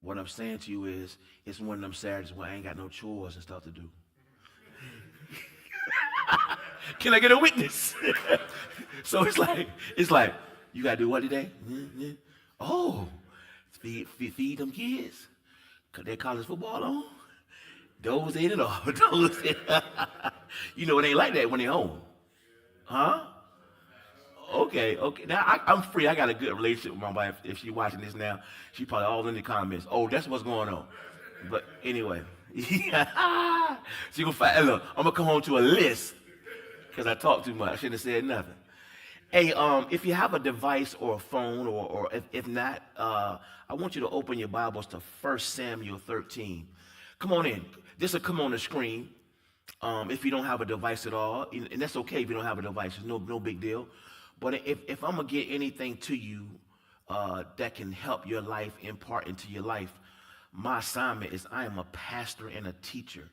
What I'm saying to you is, it's one of them Saturdays where I ain't got no chores and stuff to do. Can I get a witness? So it's like, you gotta do what today? Oh, feed them kids. Cut their college football on. Those in it all. Those in. You know it ain't like that when they're home, huh? Okay. Now I'm free. I got a good relationship with my wife. If she's watching this now, she probably all in the comments. Oh, that's what's going on. But anyway, yeah. She gonna find. Look, I'm gonna come home to a list because I talk too much. I shouldn't have said nothing. Hey, if you have a device or a phone, or if not, I want you to open your Bibles to 1 Samuel 13. Come on in. This will come on the screen. If you don't have a device at all, and that's okay if you don't have a device. It's no big deal. But if I'm gonna get anything to you that can help your life, impart into your life, my assignment is I am a pastor and a teacher,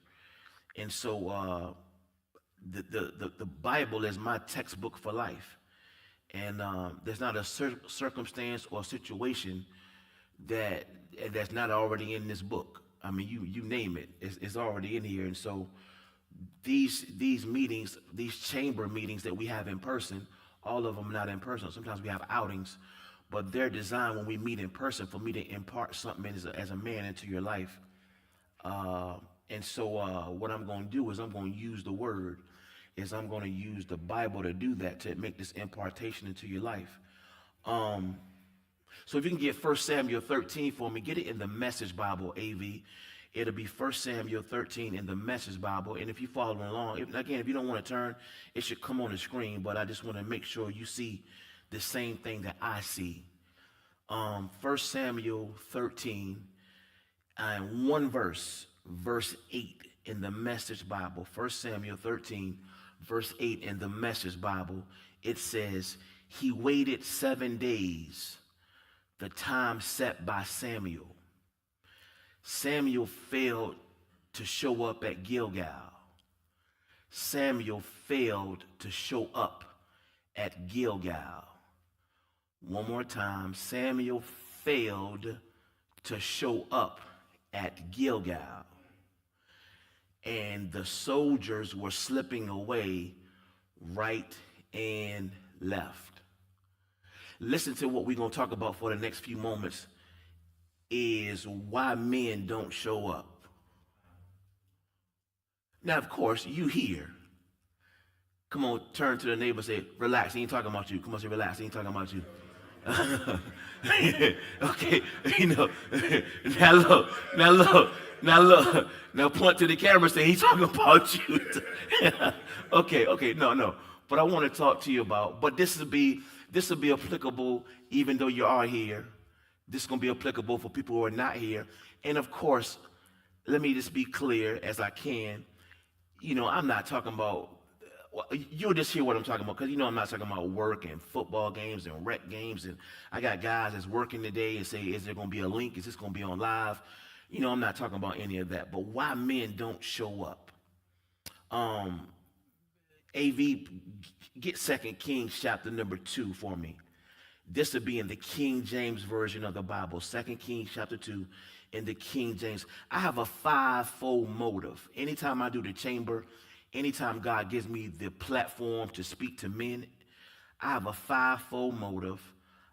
and so the Bible is my textbook for life. And there's not a circumstance or situation that that's not already in this book. I mean, you name it, it's already in here. And so these meetings, these chamber meetings that we have in person, all of them not in person. Sometimes we have outings, but they're designed when we meet in person for me to impart something as a man into your life. And so what I'm going to do is I'm going to use the word, is I'm going to use the Bible to do that, to make this impartation into your life. So if you can get 1 Samuel 13 for me, get it in the Message Bible, AV. It'll be 1 Samuel 13 in the Message Bible. And if you're following along, if you don't want to turn, it should come on the screen. But I just want to make sure you see the same thing that I see. 1 Samuel 13 and one verse 8 in the Message Bible. 1 Samuel 13, verse 8 in the Message Bible. It says, he waited 7 days, the time set by Samuel. Samuel failed to show up at Gilgal. Samuel failed to show up at Gilgal. One more time. Samuel failed to show up at Gilgal. And the soldiers were slipping away right and left. Listen to what we're going to talk about for the next few moments, is why men don't show up. Now, of course, you here. Come on, turn to the neighbor and say, relax, he ain't talking about you. Come on, say, relax, he ain't talking about you. Okay, now point to the camera and say, he's talking about you. Okay, no. But I want to talk to you about, but this will be applicable even though you are here. This is going to be applicable for people who are not here. And of course, let me just be clear as I can. I'm not talking about, you'll just hear what I'm talking about, because I'm not talking about work and football games and rec games. And I got guys that's working today and say, is there going to be a link? Is this going to be on live? I'm not talking about any of that. But why men don't show up? AV, get 2 Kings chapter number 2 for me. This will be in the King James Version of the Bible. 2 Kings chapter 2 in the King James. I have a fivefold motive. Anytime I do the chamber, anytime God gives me the platform to speak to men, I have a fivefold motive.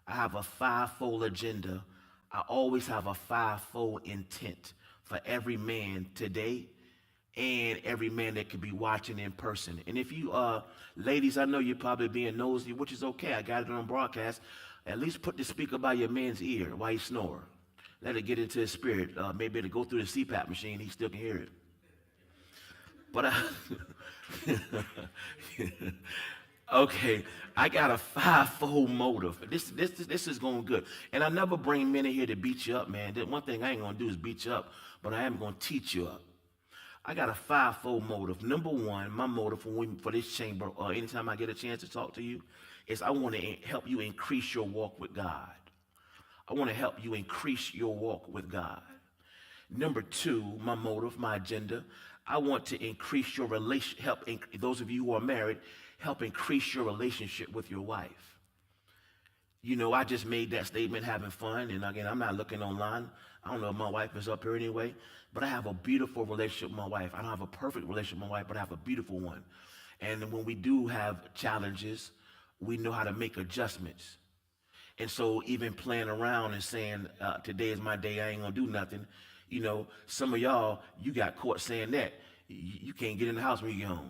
I have a fivefold agenda. I always have a fivefold intent for every man today and every man that could be watching in person. And if you, ladies, I know you're probably being nosy, which is okay. I got it on broadcast. At least put the speaker by your man's ear while he snore. Let it get into his spirit. Maybe it'll go through the CPAP machine. He still can hear it. But okay, I got a fivefold motive. This is going good. And I never bring men in here to beat you up, man. One thing I ain't going to do is beat you up, but I am going to teach you up. I got a fivefold motive. Number one, my motive for this chamber, or anytime I get a chance to talk to you, is I want to help you increase your walk with God. I want to help you increase your walk with God. Number two, my motive, my agenda, I want to increase your those of you who are married, help increase your relationship with your wife. I just made that statement having fun, and again, I'm not looking online. I don't know if my wife is up here anyway, but I have a beautiful relationship with my wife. I don't have a perfect relationship with my wife, but I have a beautiful one. And when we do have challenges, we know how to make adjustments. And so even playing around and saying, today is my day, I ain't gonna do nothing. You know, some of y'all, you got caught saying that. You can't get in the house when you get home.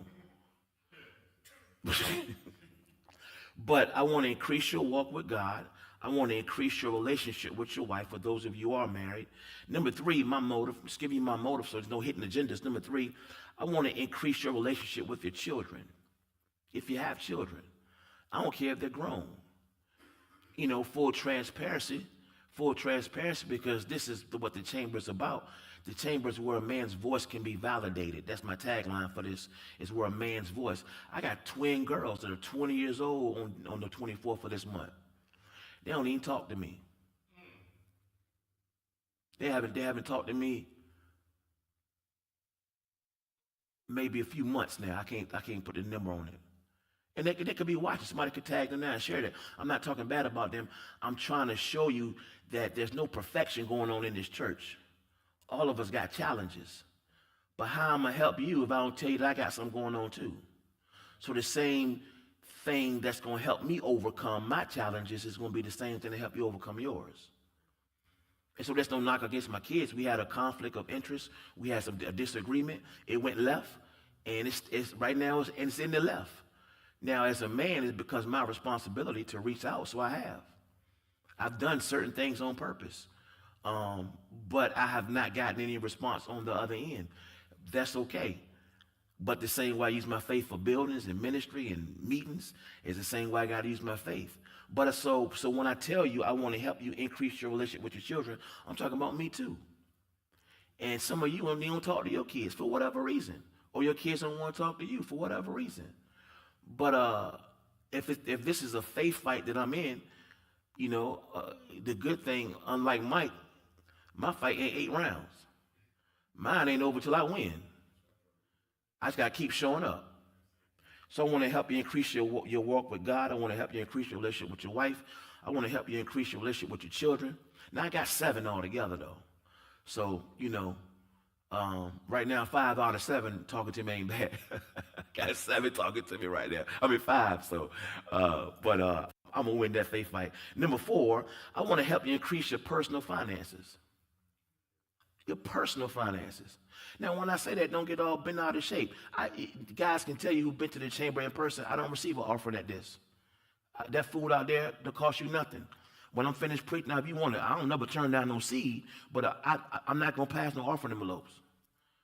But I want to increase your walk with God. I want to increase your relationship with your wife, for those of you who are married. Number three, my motive, just give you my motive so there's no hidden agendas. Number three, I want to increase your relationship with your children. If you have children, I don't care if they're grown. You know, full transparency, because this is what the chamber is about. The chamber is where a man's voice can be validated. That's my tagline for this, is where a man's voice. I got twin girls that are 20 years old on the 24th of this month. They don't even talk to me. They haven't talked to me maybe a few months now. I can't put the number on it. And they could be watching. Somebody could tag them now and share that. I'm not talking bad about them. I'm trying to show you that there's no perfection going on in this church. All of us got challenges. But how am I going to help you if I don't tell you that I got something going on too? So the same thing that's going to help me overcome my challenges is going to be the same thing to help you overcome yours. And so that's no knock against my kids. We had a conflict of interest. We had a disagreement. It went left, and it's right now it's in the left. Now, as a man, it becomes my responsibility to reach out, so I have. I've done certain things on purpose, but I have not gotten any response on the other end. That's okay. But the same way I use my faith for buildings and ministry and meetings is the same way I got to use my faith. But so when I tell you I want to help you increase your relationship with your children, I'm talking about me too. And some of you don't talk to your kids for whatever reason, or your kids don't want to talk to you for whatever reason. But if this is a faith fight that I'm in, you know, the good thing, unlike Mike, my fight ain't 8 rounds. Mine ain't over till I win. I just got to keep showing up. So I want to help you increase your walk with God. I want to help you increase your relationship with your wife. I want to help you increase your relationship with your children. Now I got 7 altogether though. So, you know, right now 5 out of 7 talking to me ain't bad. Got 7 talking to me right now. I mean 5. So, but I'm gonna win that faith fight. Number 4, I want to help you increase your personal finances. Your personal finances. Now, when I say that, don't get all bent out of shape. Guys can tell you who've been to the chamber in person, I don't receive an offering at this. That food out there, that cost you nothing. When I'm finished preaching, now if you want it, I don't never turn down no seed, but I'm not going to pass no offering envelopes.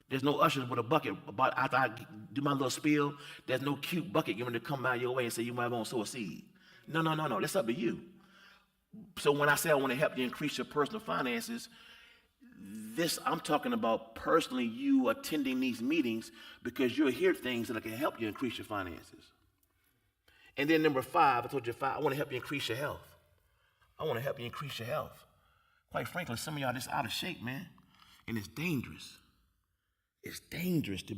There's no ushers with a bucket. After I do my little spiel, there's no cute bucket going to come out your way and say you might want to sow a seed. No. That's up to you. So when I say I want to help you increase your personal finances, I'm talking about personally you attending these meetings because you'll hear things that can help you increase your finances. And then number 5, I told you 5, I want to help you increase your health. I want to help you increase your health. Quite frankly, some of y'all just out of shape, man. And it's dangerous. It's dangerous to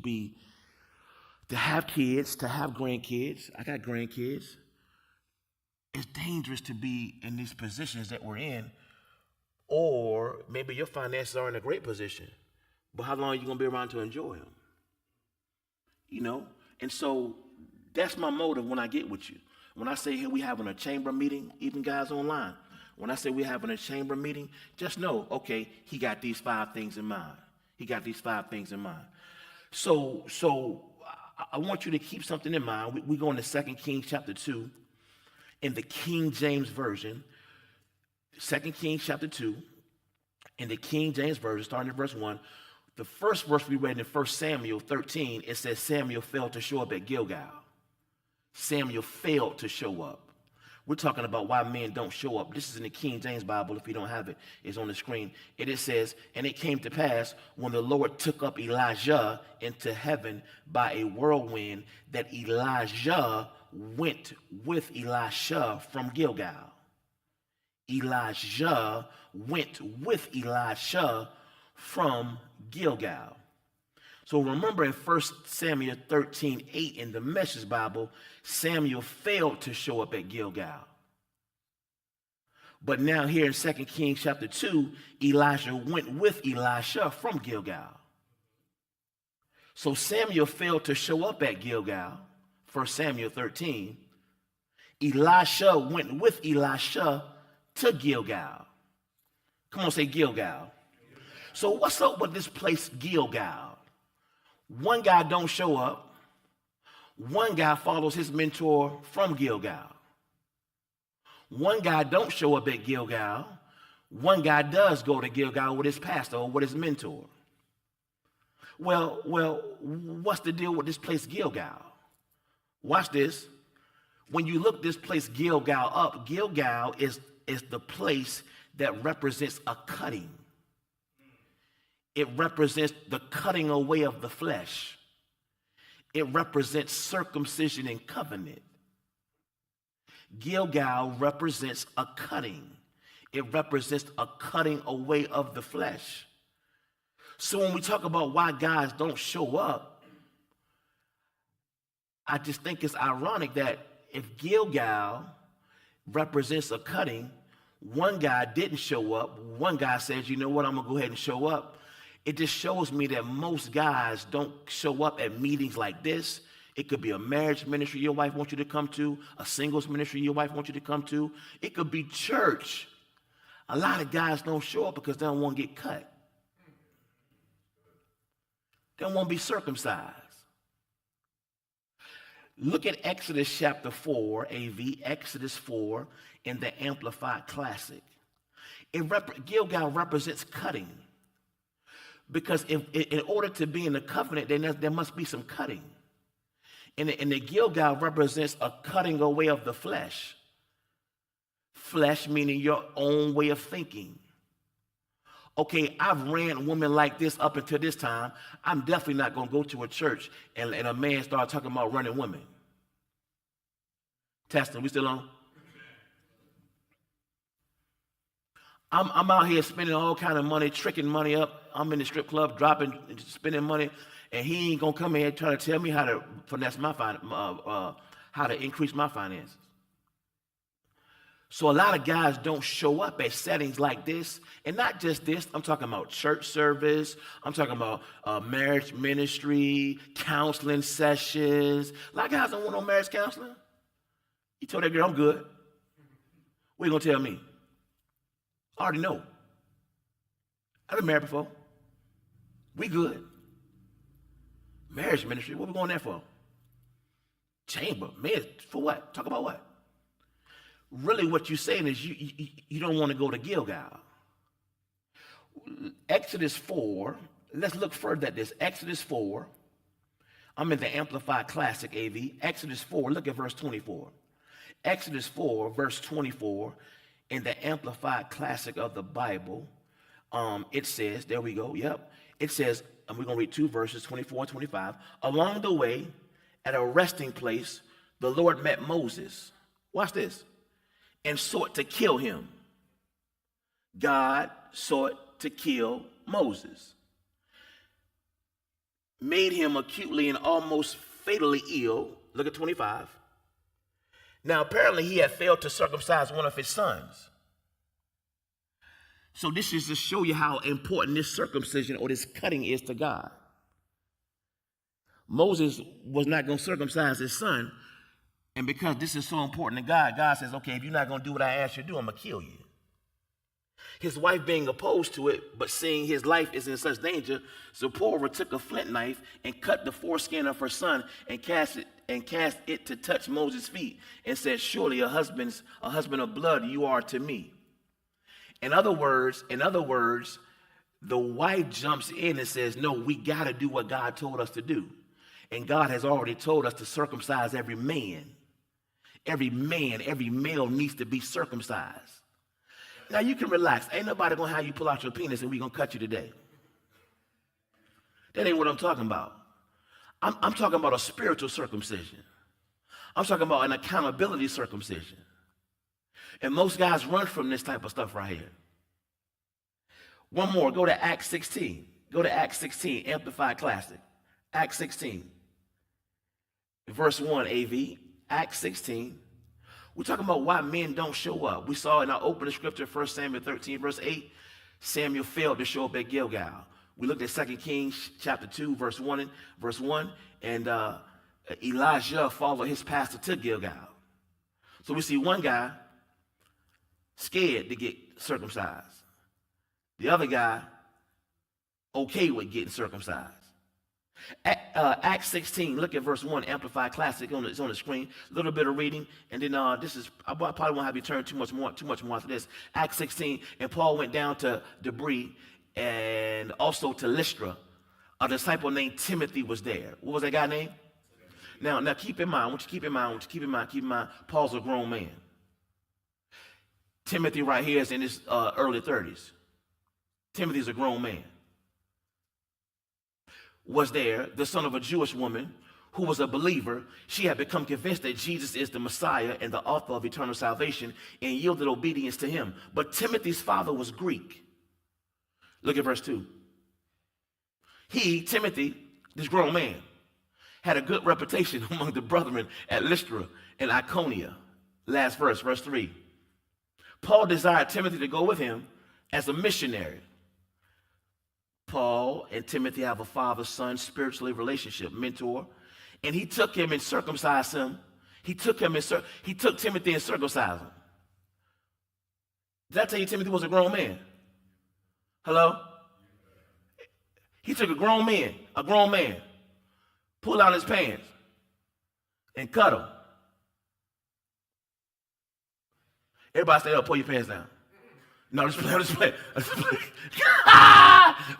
have kids, to have grandkids. I got grandkids. It's dangerous to be in these positions that we're in. Or maybe your finances are in a great position, but how long are you going to be around to enjoy them? You know? And so that's my motive when I get with you. When I say, hey, we having a chamber meeting, even guys online, when I say we're having a chamber meeting, just know, okay, he got these 5 things in mind. He got these 5 things in mind. So I want you to keep something in mind. We go into 2 Kings chapter 2 in the King James Version. 2 Kings chapter 2, in the King James Version, starting at verse 1, the first verse we read in 1 Samuel 13, it says Samuel failed to show up at Gilgal. Samuel failed to show up. We're talking about why men don't show up. This is in the King James Bible. If you don't have it, it's on the screen. It says, and it came to pass when the Lord took up Elijah into heaven by a whirlwind that Elijah went with Elisha from Gilgal. Elijah went with Elisha from Gilgal. So remember in 1 Samuel 13:8 in the Message Bible, Samuel failed to show up at Gilgal. But now here in 2 Kings chapter 2, Elijah went with Elisha from Gilgal. So Samuel failed to show up at Gilgal, 1 Samuel 13. Elisha went with Elisha to Gilgal. Come on, say Gilgal. So what's up with this place, Gilgal? One guy don't show up. One guy follows his mentor from Gilgal. One guy don't show up at Gilgal. One guy does go to Gilgal with his pastor or with his mentor. Well, what's the deal with this place, Gilgal? Watch this. When you look this place, Gilgal, up, Gilgal is the place that represents a cutting. It represents the cutting away of the flesh. It represents circumcision and covenant. Gilgal represents a cutting. It represents a cutting away of the flesh. So when we talk about why guys don't show up, I just think it's ironic that if Gilgal represents a cutting, one guy didn't show up, one guy says, you know what, I'm going to go ahead and show up. It just shows me that most guys don't show up at meetings like this. It could be a marriage ministry your wife wants you to come to, a singles ministry your wife wants you to come to. It could be church. A lot of guys don't show up because they don't want to get cut. They don't want to be circumcised. Look at Exodus chapter 4, AV, Exodus 4 in the Amplified Classic. Gilgal represents cutting. Because in order to be in the covenant, there must be some cutting. And the Gilgal represents a cutting away of the flesh. Flesh meaning your own way of thinking. Okay, I've ran women like this up until this time. I'm definitely not going to go to a church and a man start talking about running women. Testing, we still on? I'm out here spending all kind of money, tricking money up. I'm in the strip club, spending money, and he ain't gonna come in here trying to tell me how to finesse my how to increase my finances. So a lot of guys don't show up at settings like this, and not just this. I'm talking about church service. I'm talking about marriage ministry, counseling sessions. A lot of guys don't want no marriage counseling. You told that girl, I'm good. What you gonna tell me? I already know. I've been married before. We good. Marriage ministry, what we going there for? Chamber, man, for what? Talk about what? Really what you're saying is you don't want to go to Gilgal. Exodus 4, let's look further at this. Exodus 4, I'm in the Amplified Classic, AV. Exodus 4, look at verse 24. Exodus 4, verse 24, in the Amplified Classic of the Bible, it says, there we go, yep. It says, and we're going to read two verses, 24 and 25. Along the way, at a resting place, the Lord met Moses. Watch this. And sought to kill him. God sought to kill Moses. Made him acutely and almost fatally ill. Look at 25. Now, apparently, he had failed to circumcise one of his sons. So this is to show you how important this circumcision or this cutting is to God. Moses was not going to circumcise his son. And because this is so important to God, God says, okay, if you're not going to do what I asked you to do, I'm going to kill you. His wife being opposed to it, but seeing his life is in such danger, Zipporah took a flint knife and cut the foreskin of her son and cast it to touch Moses' feet and said, surely a husband of blood you are to me. In other words, the wife jumps in and says, no, we got to do what God told us to do. And God has already told us to circumcise every man. Every male needs to be circumcised. Now you can relax. Ain't nobody going to have you pull out your penis and we're going to cut you today. That ain't what I'm talking about. I'm talking about a spiritual circumcision. I'm talking about an accountability circumcision. And most guys run from this type of stuff right here. One more. Go to Acts 16. Go to Acts 16, Amplified Classic. Acts 16. Verse 1, AV. Acts 16. We're talking about why men don't show up. We saw in our opening scripture, 1 Samuel 13, verse 8, Samuel failed to show up at Gilgal. We looked at 2 Kings chapter 2, verse 1, and Elijah followed his pastor to Gilgal. So we see one guy scared to get circumcised. The other guy okay with getting circumcised. Acts 16, look at verse 1, Amplified Classic, it's on the screen. A little bit of reading, and then I probably won't have you turn too much more after this. Acts 16, and Paul went down to Debris and also to Lystra. A disciple named Timothy was there. What was that guy name? Now keep in mind, keep in mind, Paul's a grown man. Timothy right here is in his early 30s. Timothy's a grown man. Was there, the son of a Jewish woman who was a believer. She had become convinced that Jesus is the Messiah and the author of eternal salvation and yielded obedience to him. But Timothy's father was Greek. Look at verse 2. He, Timothy, this grown man, had a good reputation among the brethren at Lystra and Iconium. Last verse, verse 3. Paul desired Timothy to go with him as a missionary. Paul and Timothy have a father-son spiritually relationship, mentor, and he took him and circumcised him. He took Timothy and circumcised him. Did I tell you Timothy was a grown man? Hello? He took a grown man, pulled out his pants, and cut him. Everybody stay up, pull your pants down. No, just play.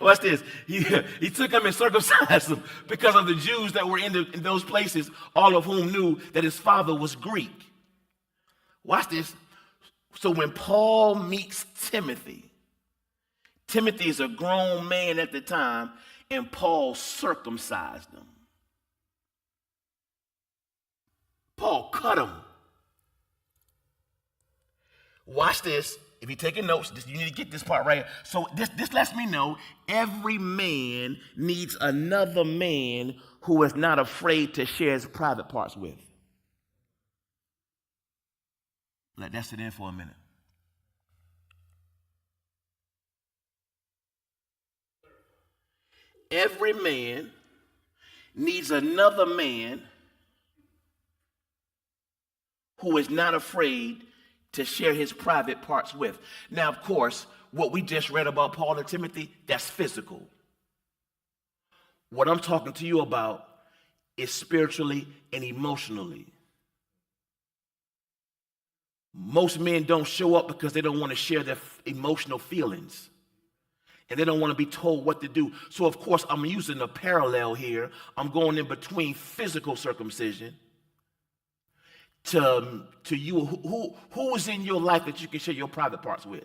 Watch this. He took him and circumcised him because of the Jews that were in those places, all of whom knew that his father was Greek. Watch this. So when Paul meets Timothy, Timothy is a grown man at the time, and Paul circumcised him. Paul cut him. Watch this. If you're taking notes, you need to get this part right. So this lets me know every man needs another man who is not afraid to share his private parts with. Let that sit in for a minute. Every man needs another man who is not afraid to share his private parts with. Now, of course, what we just read about Paul and Timothy, that's physical. What I'm talking to you about is spiritually and emotionally. Most men don't show up because they don't want to share their emotional feelings. And they don't want to be told what to do. So, of course, I'm using a parallel here. I'm going in between physical circumcision to you. Who is in your life that you can share your private parts with?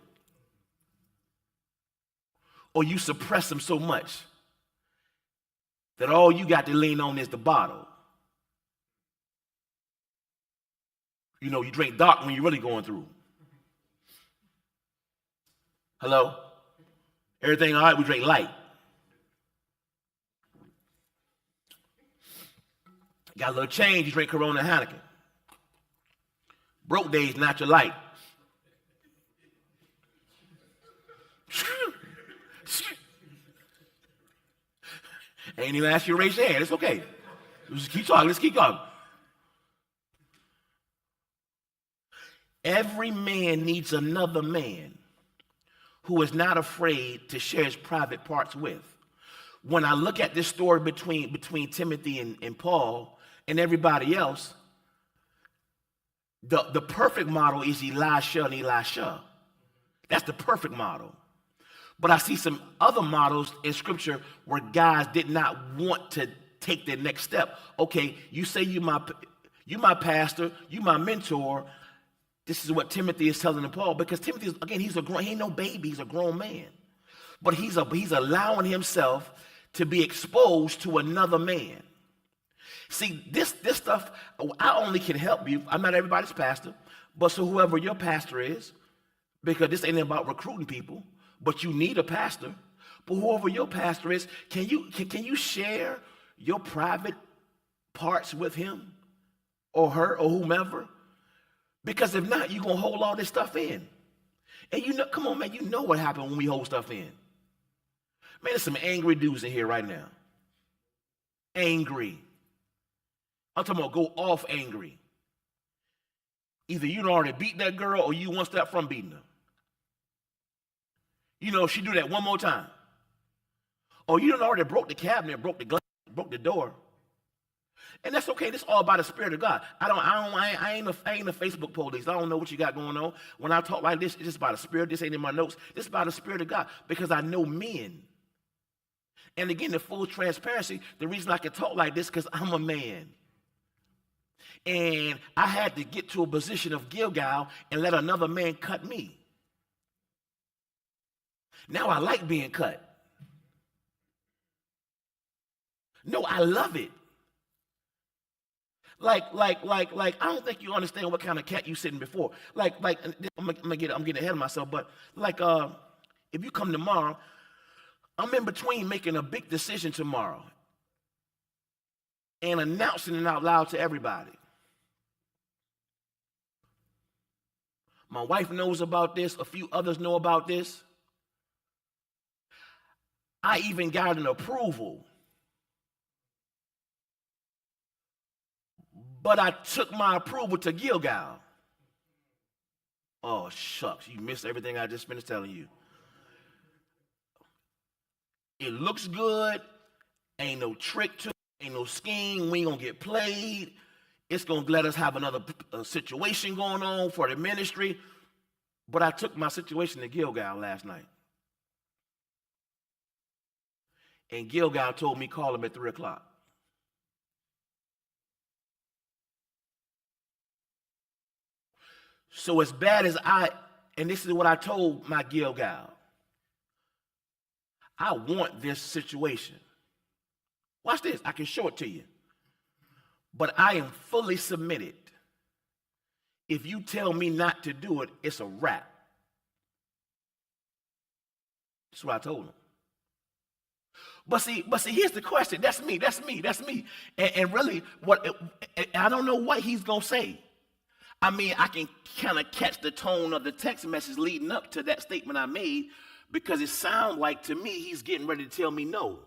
Or you suppress them so much that all you got to lean on is the bottle. You know, you drink dark when you're really going through. Hello? Everything all right, we drink light. Got a little change, you drink Corona and Heineken. Broke days, not your light. Ain't even ask you to raise your hand. It's okay. Just keep talking. Let's keep going. Every man needs another man who is not afraid to share his private parts with. When I look at this story between Timothy and Paul and everybody else, the perfect model is Elisha and Elisha. That's the perfect model. But I see some other models in Scripture where guys did not want to take their next step. Okay, you say you my pastor, you my mentor. This is what Timothy is telling Paul, because Timothy, again, he ain't no baby, he's a grown man. But he's allowing himself to be exposed to another man. See, this stuff, I only can help you. I'm not everybody's pastor, but so whoever your pastor is, because this ain't about recruiting people, but you need a pastor. But whoever your pastor is, can you share your private parts with him or her or whomever? Because if not, you're going to hold all this stuff in. And you know, come on, man, you know what happened when we hold stuff in. Man, there's some angry dudes in here right now. Angry. I'm talking about go off angry. Either you done already beat that girl or you one step from beating her. You know, she do that one more time. Or you done already broke the cabinet, broke the glass, broke the door. And that's okay. This is all by the Spirit of God. I ain't a Facebook police. I don't know what you got going on. When I talk like this, it's just by the Spirit. This ain't in my notes. This is by the Spirit of God because I know men. And again, the full transparency, the reason I can talk like this because I'm a man. And I had to get to a position of Gilgal and let another man cut me. Now I like being cut. No, I love it. Like, I don't think you understand what kind of cat you sitting before. I'm getting ahead of myself, but if you come tomorrow, I'm in between making a big decision tomorrow and announcing it out loud to everybody. My wife knows about this. A few others know about this. I even got an approval. But I took my approval to Gilgal. Oh, shucks. You missed everything I just finished telling you. It looks good. Ain't no trick to it. Ain't no scheme. We ain't going to get played. It's going to let us have another situation going on for the ministry. But I took my situation to Gilgal last night. And Gilgal told me call him at 3 o'clock. So as bad as and this is what I told my Gilgal, I want this situation. Watch this. I can show it to you. But I am fully submitted. If you tell me not to do it, it's a wrap. That's what I told him. But see, here's the question. That's me. And really, I don't know what he's going to say. I mean, I can kind of catch the tone of the text message leading up to that statement I made because it sounds like to me he's getting ready to tell me no.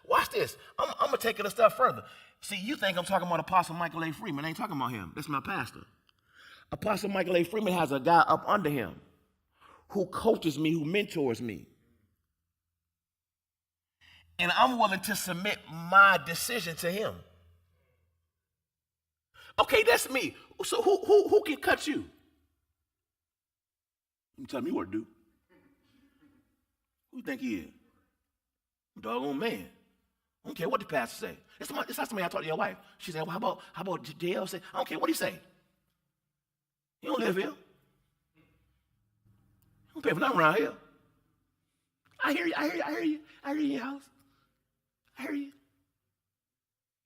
Watch this. I'm going to take it a step further. See, you think I'm talking about Apostle Michael A. Freeman. I ain't talking about him. That's my pastor. Apostle Michael A. Freeman has a guy up under him who coaches me, who mentors me. And I'm willing to submit my decision to him. Okay, that's me. So who can cut you? You tell me what to do. Who you think he is? Doggone man. I don't care what the pastor say. It's not somebody I talked to your wife. She said, well, how about JL say? I don't care what he say. He don't live here. He don't pay for nothing around here. I hear you in your house. I hear you.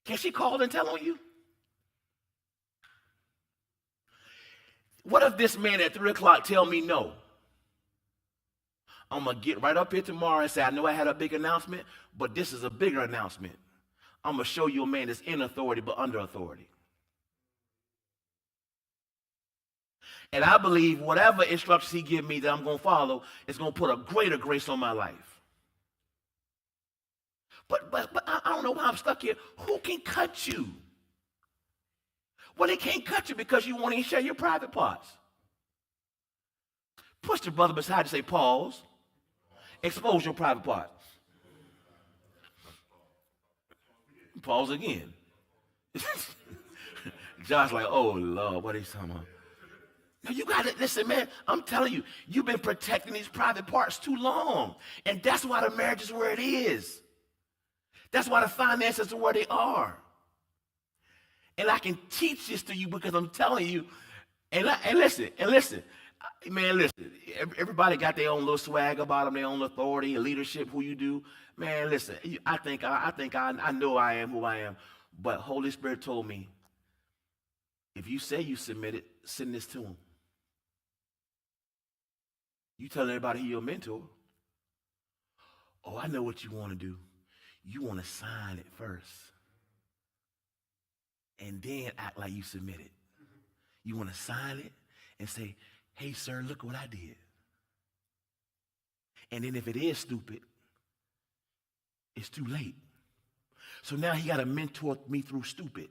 Can she call and tell on you? What if this man at 3 o'clock tell me no? I'm going to get right up here tomorrow and say, I know I had a big announcement, but this is a bigger announcement. I'm going to show you a man that's in authority but under authority. And I believe whatever instructions he give me that I'm going to follow is going to put a greater grace on my life. But I don't know why I'm stuck here. Who can cut you? Well, they can't cut you because you won't even share your private parts. Push your brother beside you and say, pause. Expose your private parts. Pause again. Josh's like, oh, Lord, what are you talking about? Now, you got to, listen, man, I'm telling you, you've been protecting these private parts too long. And that's why the marriage is where it is. That's why the finances are where they are. And I can teach this to you because I'm telling you, and listen, man, listen, everybody got their own little swag about them, their own authority and leadership, who you do. Man, listen, I think I know I am who I am, but Holy Spirit told me, if you say you submitted, send this to him. You telling everybody he's your mentor. Oh, I know what you want to do. You want to sign it first. and then act like you submitted. You want to sign it and say, hey, sir, look what I did. And then if it is stupid, it's too late. So now he got to mentor me through stupid.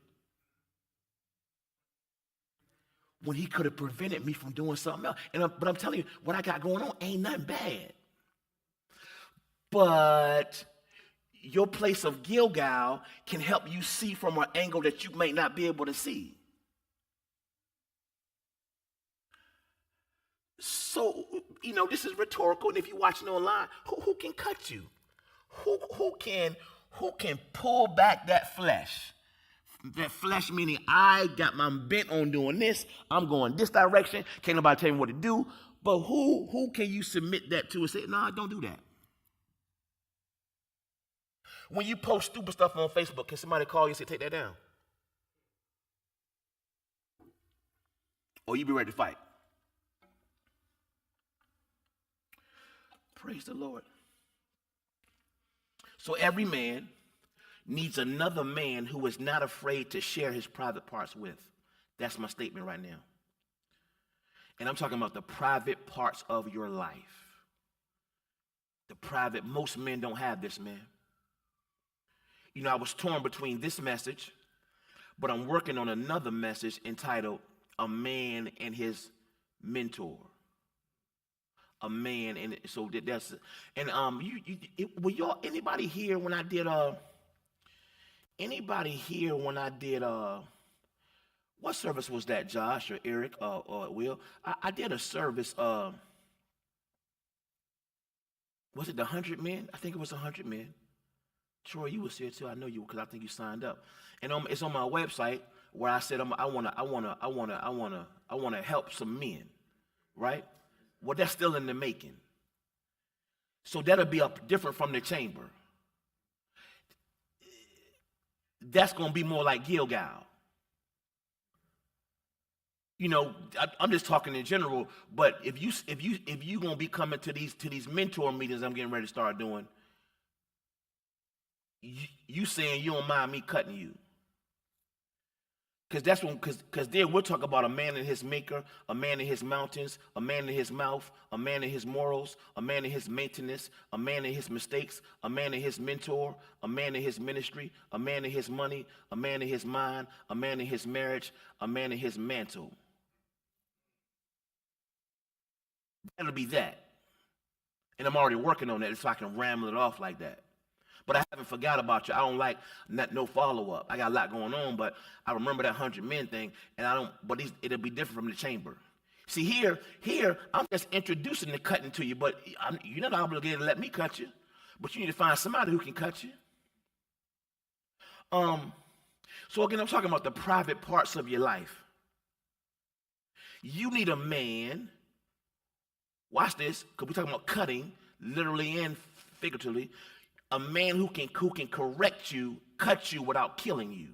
When he could have prevented me from doing something else. But I'm telling you, what I got going on ain't nothing bad. But your place of Gilgal can help you see from an angle that you may not be able to see. So, this is rhetorical, and if you're watching online, who can cut you? Who can pull back that flesh? That flesh meaning I got my bent on doing this. I'm going this direction. Can't nobody tell me what to do. But who can you submit that to and say, no, don't do that? When you post stupid stuff on Facebook, can somebody call you and say, take that down? Or you be ready to fight? Praise the Lord. So every man needs another man who is not afraid to share his private parts with. That's my statement right now. And I'm talking about the private parts of your life. Most men don't have this, man. I was torn between this message, but I'm working on another message entitled A Man and His Mentor. A man, and so that's, and were y'all, anybody here when I did what service was that, Josh or Eric or Will? I did a service, was it the 100 men? I think it was 100 men. Troy, you was here too. I know you, because I think you signed up. And it's on my website where I said I want to help some men, right? Well, that's still in the making. So that'll be up different from the chamber. That's going to be more like Gilgal. I'm just talking in general, but if you going to be coming to these mentor meetings I'm getting ready to start doing, you saying you don't mind me cutting you. Because there we'll talk about a man and his maker, a man and his mountains, a man and his mouth, a man and his morals, a man and his maintenance, a man and his mistakes, a man and his mentor, a man and his ministry, a man and his money, a man and his mind, a man and his marriage, a man and his mantle. That'll be that. And I'm already working on that so I can ramble it off like that. But I haven't forgot about you. I don't like no follow-up. I got a lot going on, but I remember that 100 men thing, and it'll be different from the chamber. See, here, I'm just introducing the cutting to you, but you're not obligated to let me cut you, but you need to find somebody who can cut you. So again, I'm talking about the private parts of your life. You need a man, watch this, because we're talking about cutting, literally and figuratively, a man who can correct you, cut you without killing you.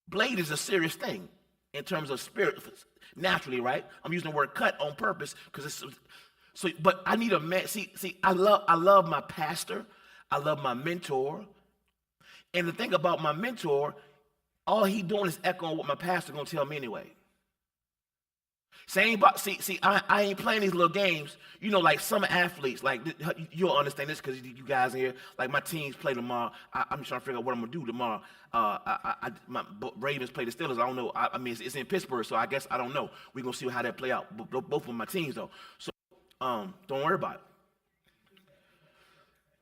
Blade is a serious thing in terms of spirit, naturally, right? I'm using the word cut on purpose because it's so. But I need a man. See, I love my pastor. I love my mentor. And the thing about my mentor, all he doing is echoing what my pastor gonna tell me anyway. I ain't playing these little games, like some athletes, like you'll understand this because you guys in here, like my teams play tomorrow. I'm trying to figure out what I'm gonna do tomorrow. My Ravens play the Steelers. I don't know. It's in Pittsburgh, so I guess I don't know. We're gonna see how that play out. Both of my teams though, so don't worry about it.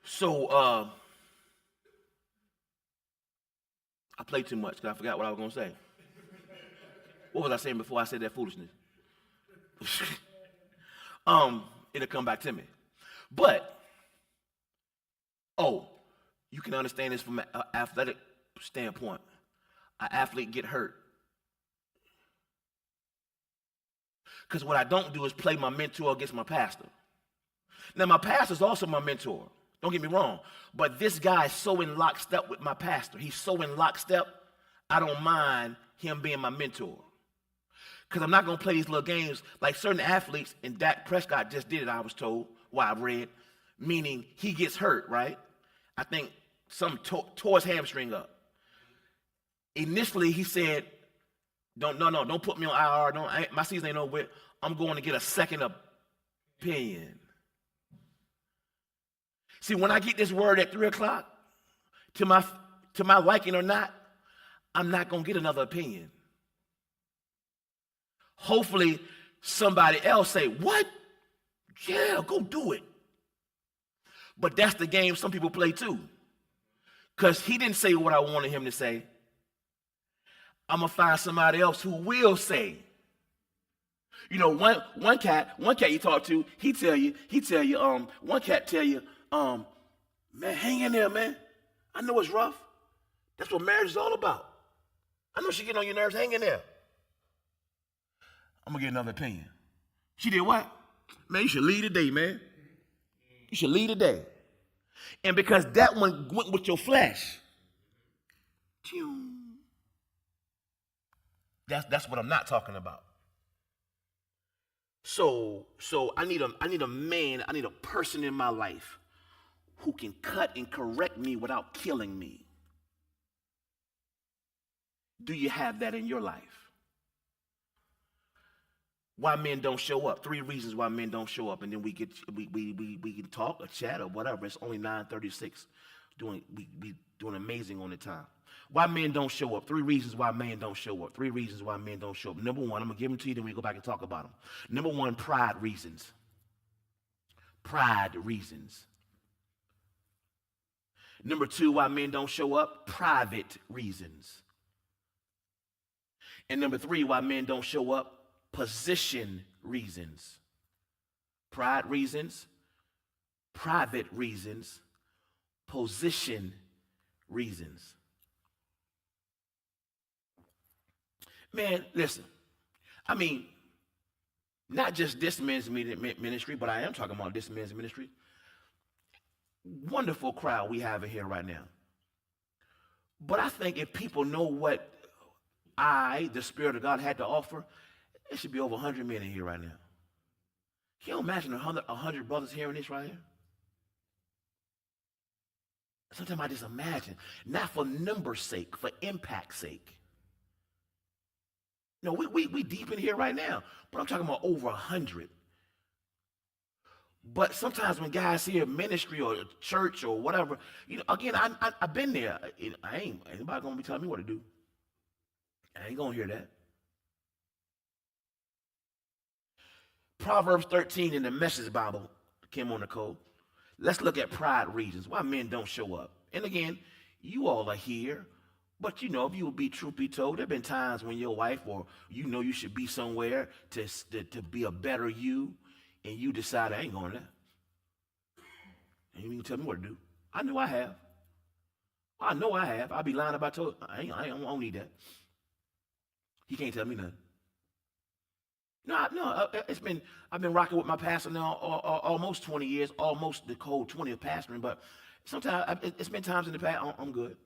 So I played too much because I forgot what I was gonna say. What was I saying before I said that foolishness? It'll come back to me. But, you can understand this from an athletic standpoint. An athlete get hurt. Because what I don't do is play my mentor against my pastor. Now, my pastor's also my mentor. Don't get me wrong. But this guy is so in lockstep with my pastor. He's so in lockstep, I don't mind him being my mentor. Because I'm not going to play these little games like certain athletes, and Dak Prescott just did it, I was told, I read, meaning he gets hurt, right? I think some tore his hamstring up. Initially, he said, don't put me on IR. My season ain't over. I'm going to get a second opinion. See, when I get this word at 3 o'clock, to my liking or not, I'm not going to get another opinion. Hopefully, somebody else say, what? Yeah, go do it. But that's the game some people play too. Because he didn't say what I wanted him to say. I'm going to find somebody else who will say. You know, one cat you talk to, he tell you, one cat tell you, man, hang in there, man. I know it's rough. That's what marriage is all about. I know she getting on your nerves. Hang in there. I'm going to get another opinion. She did what? Man, you should lead today, man. You should lead today. And because that one went with your flesh, that's what I'm not talking about. So I need a man, I need a person in my life who can cut and correct me without killing me. Do you have that in your life? Why men don't show up? 3 reasons why men don't show up, and then we can talk or chat or whatever. It's only 9:36. We doing amazing on the time. Why men don't show up? 3 reasons why men don't show up. 3 reasons why men don't show up. Number 1, I'm gonna give them to you, then we go back and talk about them. Number 1, pride reasons. Pride reasons. Number 2, why men don't show up? Private reasons. And number 3, why men don't show up? Position reasons. Pride reasons, private reasons, position reasons. Man, listen, I mean, not just this men's ministry, but I am talking about this men's ministry. Wonderful crowd we have in here right now. But I think if people know what the Spirit of God, had to offer, there should be over 100 men in here right now. Can you imagine 100 brothers hearing this right here? Sometimes I just imagine, not for numbers' sake, for impact's sake. No, we deep in here right now, but I'm talking about over 100. But sometimes when guys hear ministry or church or whatever, you know, again, I've been there. Anybody gonna be telling me what to do? I ain't gonna hear that. Proverbs 13 in the Message Bible came on the code. Let's look at pride reasons why men don't show up. And again, you all are here, but you know, if you will be truth be told, there have been times when your wife or you know you should be somewhere to be a better you, and you decide, I ain't going there. And you can tell me what to do. I know I have. I'll be lying about it. I don't need that. He can't tell me nothing. No, I've been rocking with my pastor now almost 20 years, almost the cold 20 of pastoring, but sometimes it's been times in the past, I'm good.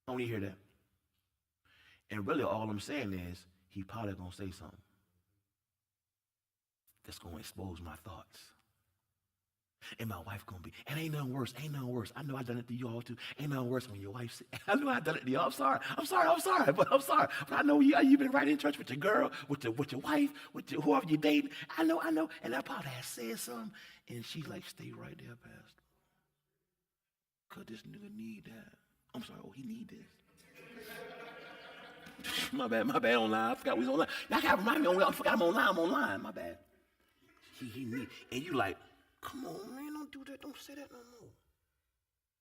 I don't need to hear that. And really all I'm saying is, he probably going to say something that's going to expose my thoughts. And my wife going to be, and ain't nothing worse. I know I've done it to y'all too. Ain't nothing worse when your wife said, I know I've done it to y'all. I'm sorry. But I know you've been right in church with your girl, with your wife, with whoever you're dating. I know. And I probably have said something. And she's like, stay right there, Pastor. Because this nigga need that. I'm sorry, he need this. my bad online. I forgot we was online. Y'all got to remind me, I forgot I'm online. My bad. He need, and you like, come on, man, don't do that. Don't say that no more.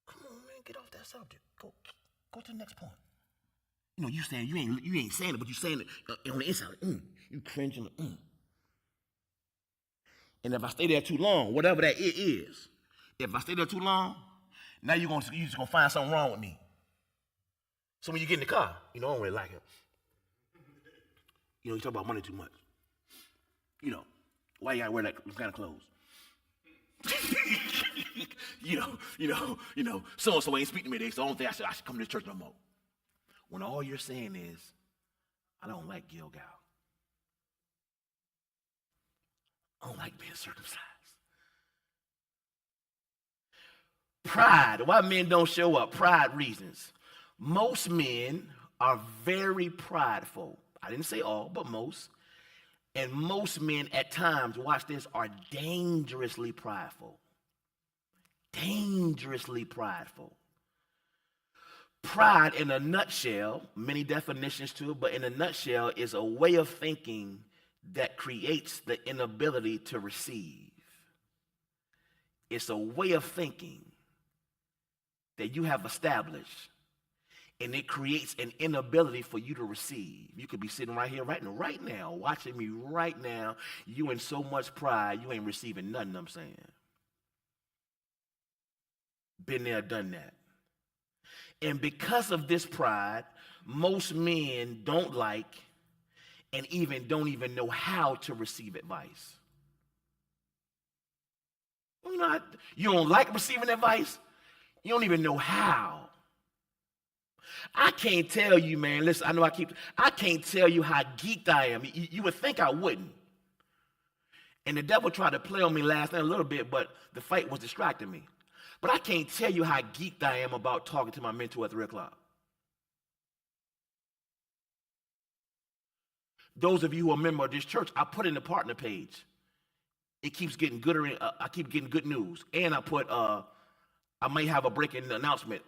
Come on, man, get off that subject. Go to the next point. You know, you saying you ain't saying it, but you saying it on the inside. You cringing. And if I stay there too long, whatever that it is, if I stay there too long, now you're just gonna find something wrong with me. So when you get in the car, you know, I don't really like it. You know, you talk about money too much. You know, why you gotta wear that kind of clothes? you know, so-and-so ain't speaking to me today, so I don't think I should come to this church no more. When all you're saying is, I don't like Gilgal. I don't like being circumcised. Pride. Why men don't show up? Pride reasons. Most men are very prideful. I didn't say all, but most. And most men at times, watch this, are dangerously prideful. Dangerously prideful. Pride, in a nutshell, many definitions to it, but in a nutshell, is a way of thinking that creates the inability to receive. It's a way of thinking that you have established, and it creates an inability for you to receive. You could be sitting right here, right now, watching me right now. You in so much pride, you ain't receiving nothing I'm saying. Been there, done that. And because of this pride, most men don't like and don't even know how to receive advice. You don't like receiving advice? You don't even know how. I can't tell you, man. Listen, I can't tell you how geeked I am. You would think I wouldn't. And the devil tried to play on me last night a little bit, but the fight was distracting me. But I can't tell you how geeked I am about talking to my mentor at 3 o'clock. Those of you who are a member of this church, I put in the partner page. It keeps getting gooder. I keep getting good news. And I put, I may have a breaking announcement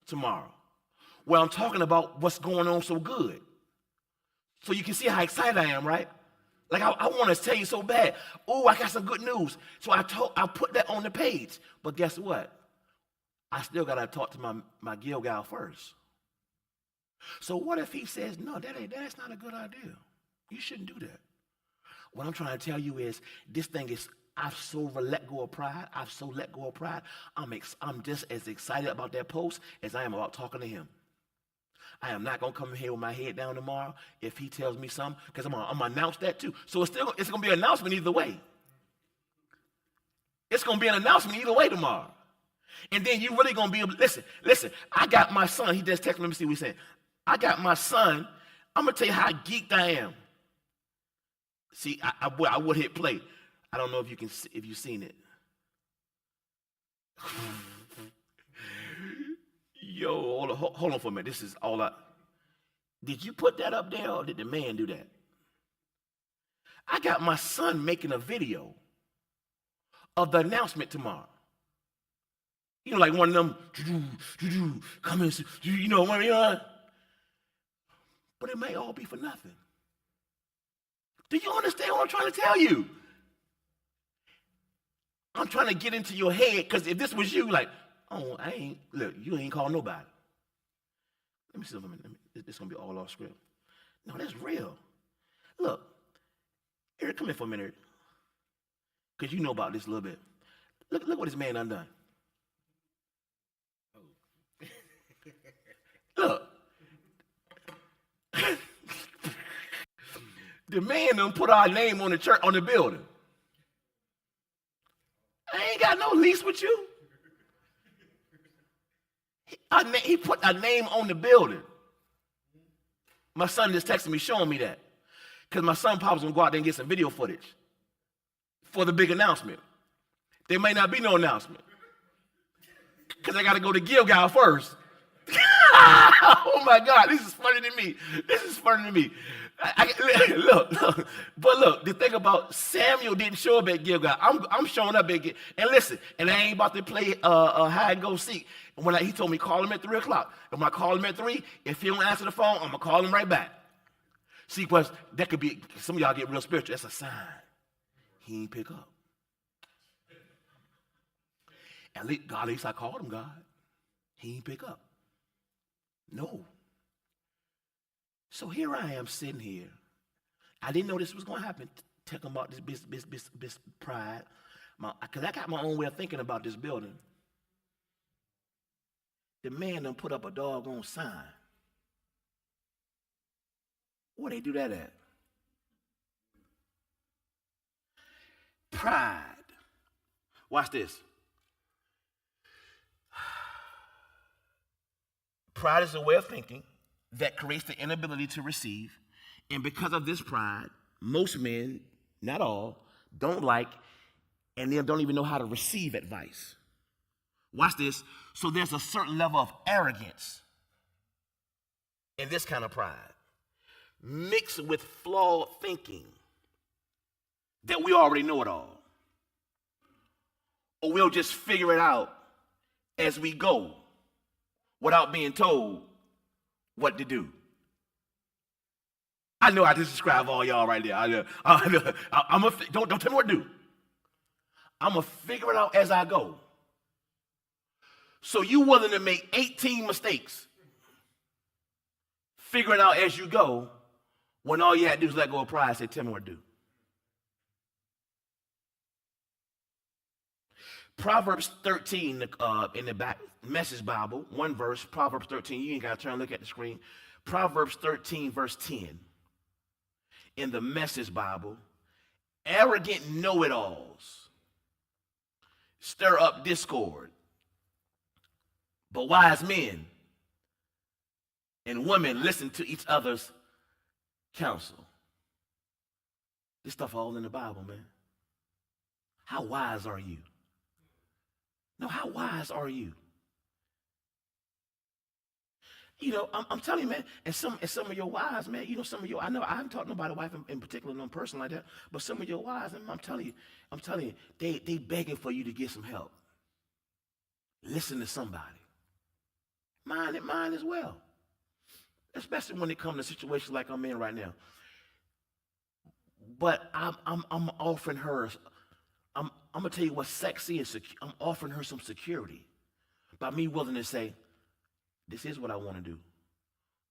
tomorrow. Well, I'm talking about what's going on so good. So you can see how excited I am, right? Like I want to tell you so bad. Oh, I got some good news. So I put that on the page. But guess what? I still got to talk to my Gilgal first. So what if he says, no, that's not a good idea. You shouldn't do that. What I'm trying to tell you is this thing is, I've so let go of pride. I'm just as excited about that post as I am about talking to him. I am not going to come in here with my head down tomorrow if he tells me something, because I'm going to announce that too. So it's going to be an announcement either way. It's going to be an announcement either way tomorrow. And then you really going to be able to, listen, I got my son. He just texted me. Let me see what he's saying. I got my son. I'm going to tell you how geeked I am. See, I would hit play. I don't know if you've seen it. Yo, hold on for a minute. This is all did you put that up there, or did the man do that? I got my son making a video of the announcement tomorrow. Like one of them, come in, but it may all be for nothing. Do you understand what I'm trying to tell you? I'm trying to get into your head, because if this was you, like, oh, you ain't call nobody. Let me see something. This is going to be all off script. No, that's real. Look, Eric, come here for a minute, because you know about this a little bit. Look what this man undone. Look. The man done put our name on the church, on the building. I ain't got no lease with you. He put a name on the building. My son just texted me showing me that, because my son probably was going to go out there and get some video footage for the big announcement. There may not be no announcement, because I got to go to Gilgal first. Oh my God, this is funny to me. Look, the thing about Samuel didn't show up at Gilgal. I'm showing up at Gilgal. And listen, and I ain't about to play hide and go seek. When he told me call him at 3 o'clock. And when I call him at 3, if he don't answer the phone, I'm going to call him right back. See, because that could be, some of y'all get real spiritual. That's a sign. He ain't pick up. At least I called him, God. He ain't pick up. No. So here I am sitting here. I didn't know this was going to happen. Talking about this pride. Because I got my own way of thinking about this building. The man done put up a doggone sign. Where they do that at? Pride. Watch this. Pride is a way of thinking that creates the inability to receive. And because of this pride, most men, not all, don't like and they don't even know how to receive advice. Watch this. So there's a certain level of arrogance And this kind of pride, mixed with flawed thinking that we already know it all. Or we'll just figure it out as we go without being told what to do. I know I just described all y'all right there. Don't tell me what to do. I'm going to figure it out as I go. So you willing to make 18 mistakes, figuring out as you go, when all you had to do is let go of pride and say, tell me what to do. Proverbs 13 in the back Message Bible, one verse, Proverbs 13, you ain't got to turn and look at the screen. Proverbs 13, verse 10 in the Message Bible, arrogant know-it-alls stir up discord, but wise men and women listen to each other's counsel. This stuff all in the Bible, man. How wise are you? No, how wise are you? You know, I'm telling you, man, and some of your wives, man, you know, some of your, I know I haven't talked to nobody's wife in particular, no person like that, but some of your wives, and I'm telling you, they begging for you to get some help. Listen to somebody. Mine as well. Especially when it comes to situations like I'm in right now. But I'm offering her, I'm gonna tell you what sexy is. I'm offering her some security by me willing to say, this is what I want to do,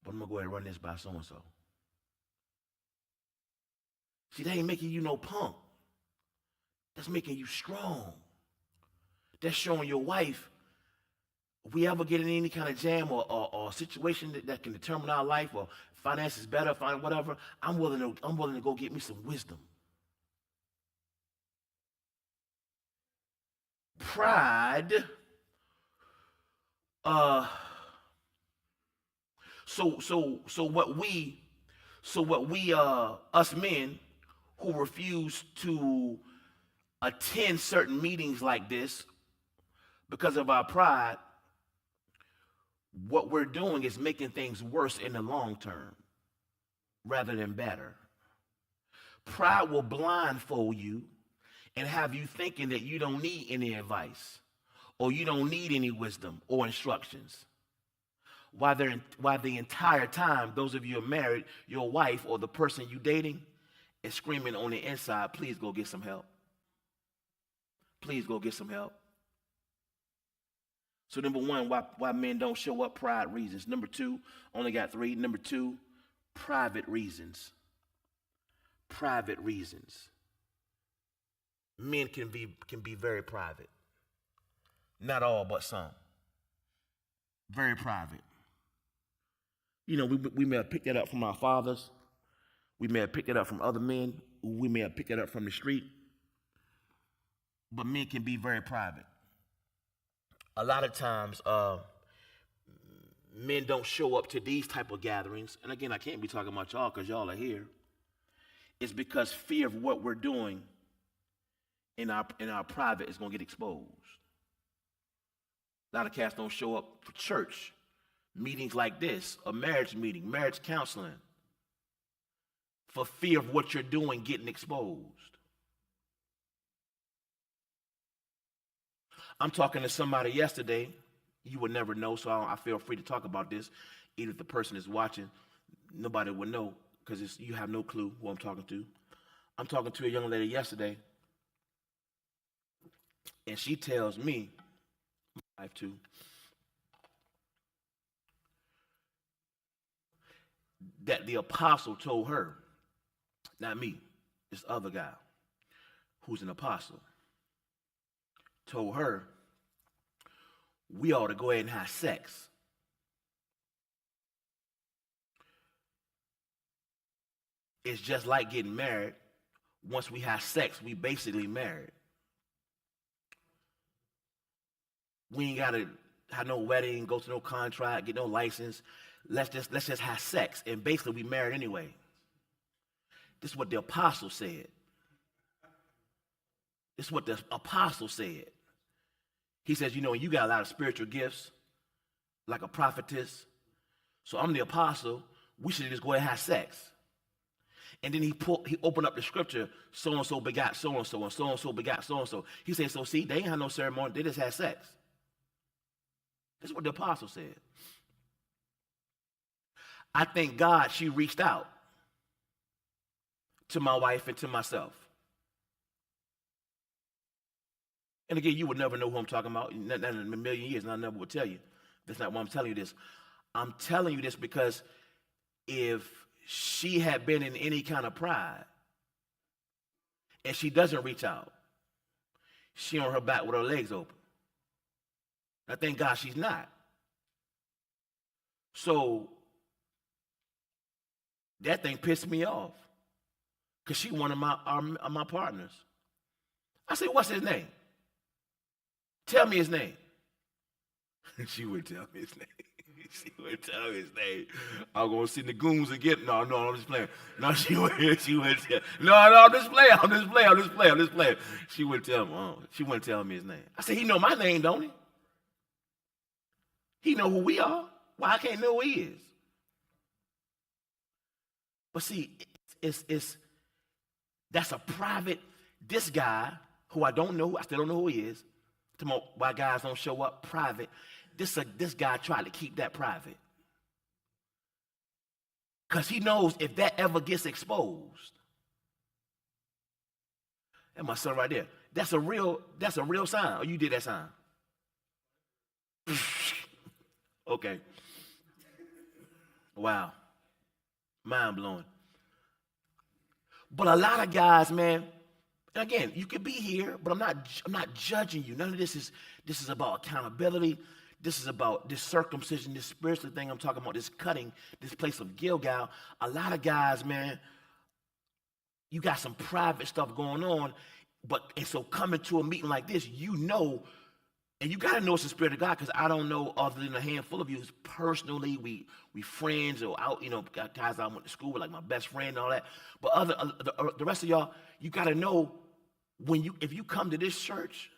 but I'm gonna go ahead and run this by so and so. See, that ain't making you no punk. That's making you strong. That's showing your wife, if we ever get in any kind of jam or situation that can determine our life, or finances better, find whatever, I'm willing to go get me some wisdom. Pride. So what we us men who refuse to attend certain meetings like this because of our pride, what we're doing is making things worse in the long term rather than better. Pride will blindfold you and have you thinking that you don't need any advice or you don't need any wisdom or instructions. While the entire time, those of you who are married, your wife or the person you dating is screaming on the inside, please go get some help. Please go get some help. So number one, why men don't show up, pride reasons. Number two, only got three. Number two, private reasons. Private reasons. Men can be very private. Not all, but some. Very private. You know, we may have picked that up from our fathers. We may have picked it up from other men. We may have picked it up from the street. But men can be very private. A lot of times, men don't show up to these type of gatherings. And again, I can't be talking about y'all because y'all are here. It's because fear of what we're doing in our private is going to get exposed. A lot of cats don't show up for church meetings like this, a marriage meeting, marriage counseling, for fear of what you're doing getting exposed. I'm talking to somebody yesterday. You would never know, so I feel free to talk about this. Even if the person is watching, nobody would know because you have no clue who I'm talking to. I'm talking to a young lady yesterday, and she tells me, my wife too, that the apostle told her, not me, this other guy who's an apostle, told her we ought to go ahead and have sex. It's just like getting married. Once we have sex, we basically married. We ain't gotta have no wedding, go to no contract, get no license. Let's just have sex, and basically we married anyway. This is what the apostle said. This is what the apostle said. He says, you know, you got a lot of spiritual gifts, like a prophetess. So I'm the apostle. We should just go ahead and have sex. And then he opened up the scripture, so-and-so begot so-and-so, and so-and-so begot so-and-so. He said, so see, they ain't had no ceremony, they just had sex. That's what the apostle said. I thank God she reached out to my wife and to myself. And again, you would never know who I'm talking about. Not in a million years, and I never would tell you. That's not why I'm telling you this. I'm telling you this because if she had been in any kind of pride and she doesn't reach out, she on her back with her legs open. I thank God she's not. So that thing pissed me off because she one of my partners. I said, what's his name? Tell me his name. She wouldn't tell me his name. She wouldn't tell me his name. I'm going to see the goons again. No, I'm just playing. No, she wouldn't tell. No, I'm just playing. She wouldn't tell me. Oh, she wouldn't tell me his name. I said, he know my name, don't he? He know who we are. Why I can't know who he is? But see, that's a private, this guy, who I don't know, I still don't know who he is, why guys don't show up private, this guy tried to keep that private. Because he knows if that ever gets exposed, and my son right there, that's a real sign. Oh, you did that sign. Okay. Wow. Mind blowing. But a lot of guys, man, again, you could be here, but I'm not judging you. None of this is about accountability. This is about this circumcision, this spiritual thing I'm talking about, this cutting, this place of Gilgal. A lot of guys, man, you got some private stuff going on, and so coming to a meeting like this, you know, and you got to know it's the Spirit of God, because I don't know other than a handful of you personally. We friends or out, guys I went to school with, like my best friend and all that. But the rest of y'all, you got to know if you come to this church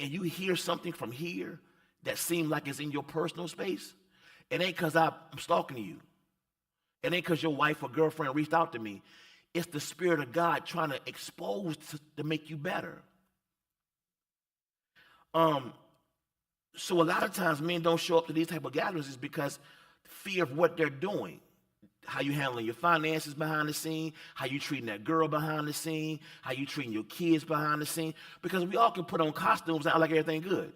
and you hear something from here that seems like it's in your personal space, it ain't because I'm stalking you. It ain't because your wife or girlfriend reached out to me. It's the Spirit of God trying to expose to make you better. So a lot of times men don't show up to these type of gatherings is because fear of what they're doing. How you handling your finances behind the scene, how you treating that girl behind the scene, how you treating your kids behind the scene. Because we all can put on costumes and act like everything good.